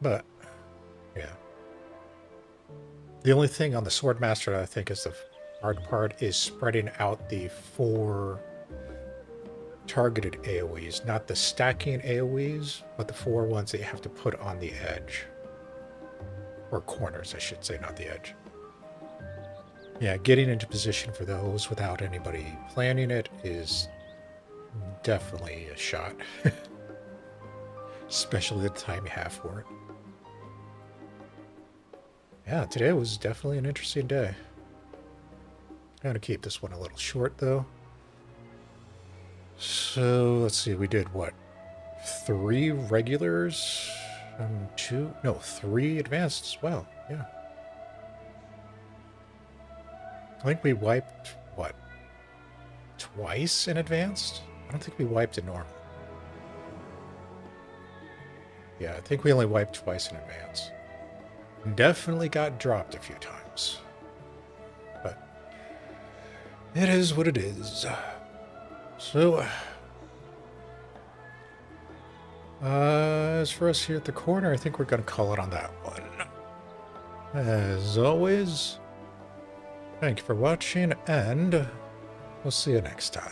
But, yeah. The only thing on the Swordmaster that I think is the hard part is spreading out the 4 targeted AoEs. Not the stacking AoEs, but the 4 ones that you have to put on the edge. Or corners, I should say, not the edge. Yeah, getting into position for those without anybody planning it is definitely a shot. Especially the time you have for it. Yeah, today was definitely an interesting day. I'm going to keep this one a little short, though. So, let's see, we did, what, 3 regulars? 3 advanced as well, yeah. I think we wiped, what, twice in advanced? I don't think we wiped in normal. Yeah, I think we only wiped twice in advance. Definitely got dropped a few times. But it is what it is. So As for us here at the corner, I think we're going to call it on that one. As always, thank you for watching, and we'll see you next time.